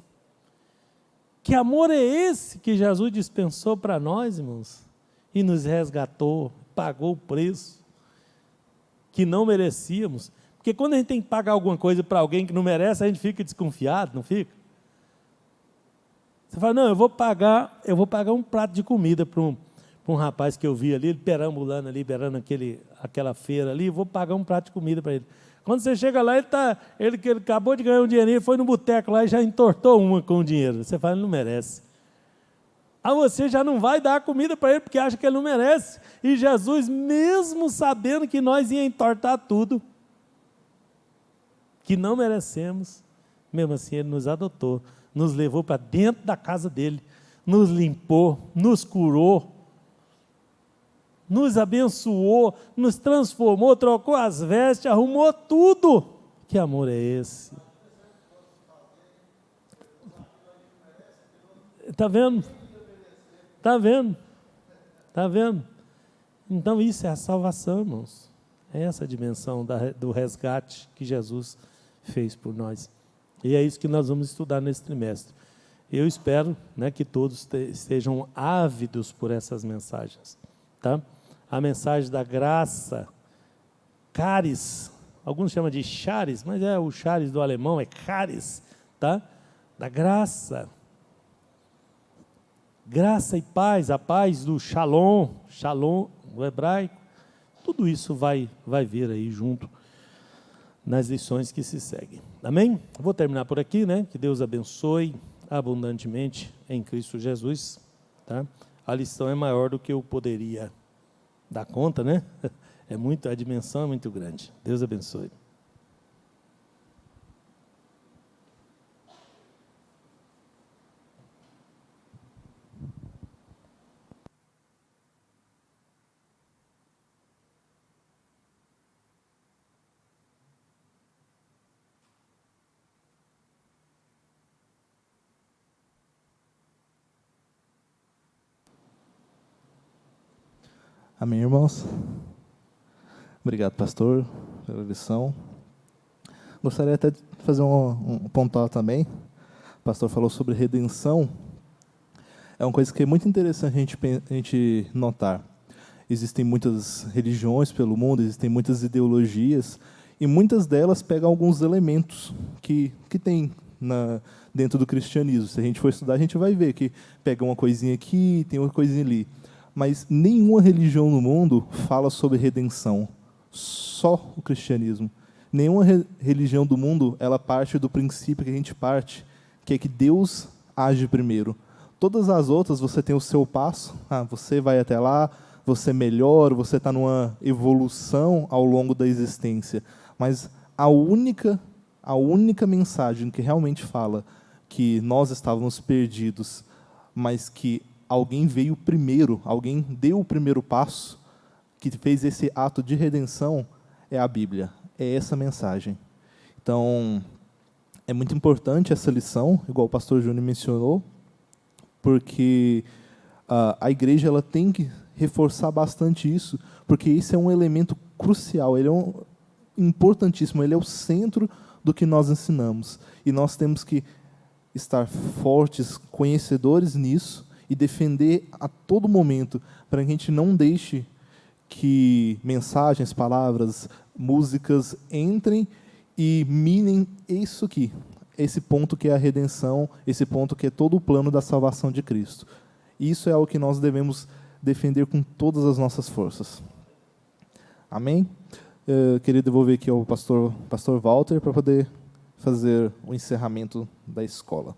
Que amor é esse que Jesus dispensou para nós, irmãos? E nos resgatou, pagou o preço que não merecíamos. Porque quando a gente tem que pagar alguma coisa para alguém que não merece, a gente fica desconfiado, não fica? Você fala, não, eu vou pagar um prato de comida para um rapaz que eu vi ali, ele perambulando ali, beirando aquela feira ali, vou pagar um prato de comida para ele. Quando você chega lá, ele acabou de ganhar um dinheirinho, foi no boteco lá e já entortou uma com o dinheiro. Você fala, ele não merece. Aí você já não vai dar a comida para ele, porque acha que ele não merece. E Jesus, mesmo sabendo que nós ia entortar tudo, que não merecemos, mesmo assim ele nos adotou, nos levou para dentro da casa dele, nos limpou, nos curou, nos abençoou, nos transformou, trocou as vestes, arrumou tudo. Que amor é esse? Está vendo? Está vendo? Está vendo? Então isso é a salvação, irmãos. É essa a dimensão do resgate que Jesus fez por nós. E é isso que nós vamos estudar nesse trimestre. Eu espero, né, que todos estejam ávidos por essas mensagens. Tá? A mensagem da graça, charis, alguns chamam de charis, mas o charis do alemão é charis, tá? Da graça. Graça e paz, a paz do shalom no hebraico, tudo isso vai vir aí junto nas lições que se seguem. Amém? Vou terminar por aqui, né? Que Deus abençoe abundantemente em Cristo Jesus, tá? A lição é maior do que eu poderia dar conta, né? A dimensão é muito grande. Deus abençoe. Amém, irmãos? Obrigado, pastor, pela lição. Gostaria até de fazer um pontual também. O pastor falou sobre redenção. É uma coisa que é muito interessante a gente notar. Existem muitas religiões pelo mundo, existem muitas ideologias, e muitas delas pegam alguns elementos que tem dentro do cristianismo. Se a gente for estudar, a gente vai ver que pega uma coisinha aqui, tem outra coisinha ali. Mas nenhuma religião no mundo fala sobre redenção, só o cristianismo. Nenhuma religião do mundo, ela parte do princípio que a gente parte, que é que Deus age primeiro. Todas as outras, você tem o seu passo, você vai até lá, você melhora, você está numa evolução ao longo da existência. Mas a única mensagem que realmente fala que nós estávamos perdidos, mas que alguém veio primeiro, alguém deu o primeiro passo, que fez esse ato de redenção, é a Bíblia, é essa mensagem. Então, é muito importante essa lição, igual o pastor Júnior mencionou, porque a igreja ela tem que reforçar bastante isso, porque esse é um elemento crucial, ele é importantíssimo, ele é o centro do que nós ensinamos. E nós temos que estar fortes, conhecedores nisso, e defender a todo momento, para que a gente não deixe que mensagens, palavras, músicas entrem e minem isso aqui, esse ponto que é a redenção, esse ponto que é todo o plano da salvação de Cristo. Isso é o que nós devemos defender com todas as nossas forças. Amém? Eu queria devolver aqui ao pastor Walter para poder fazer o encerramento da escola.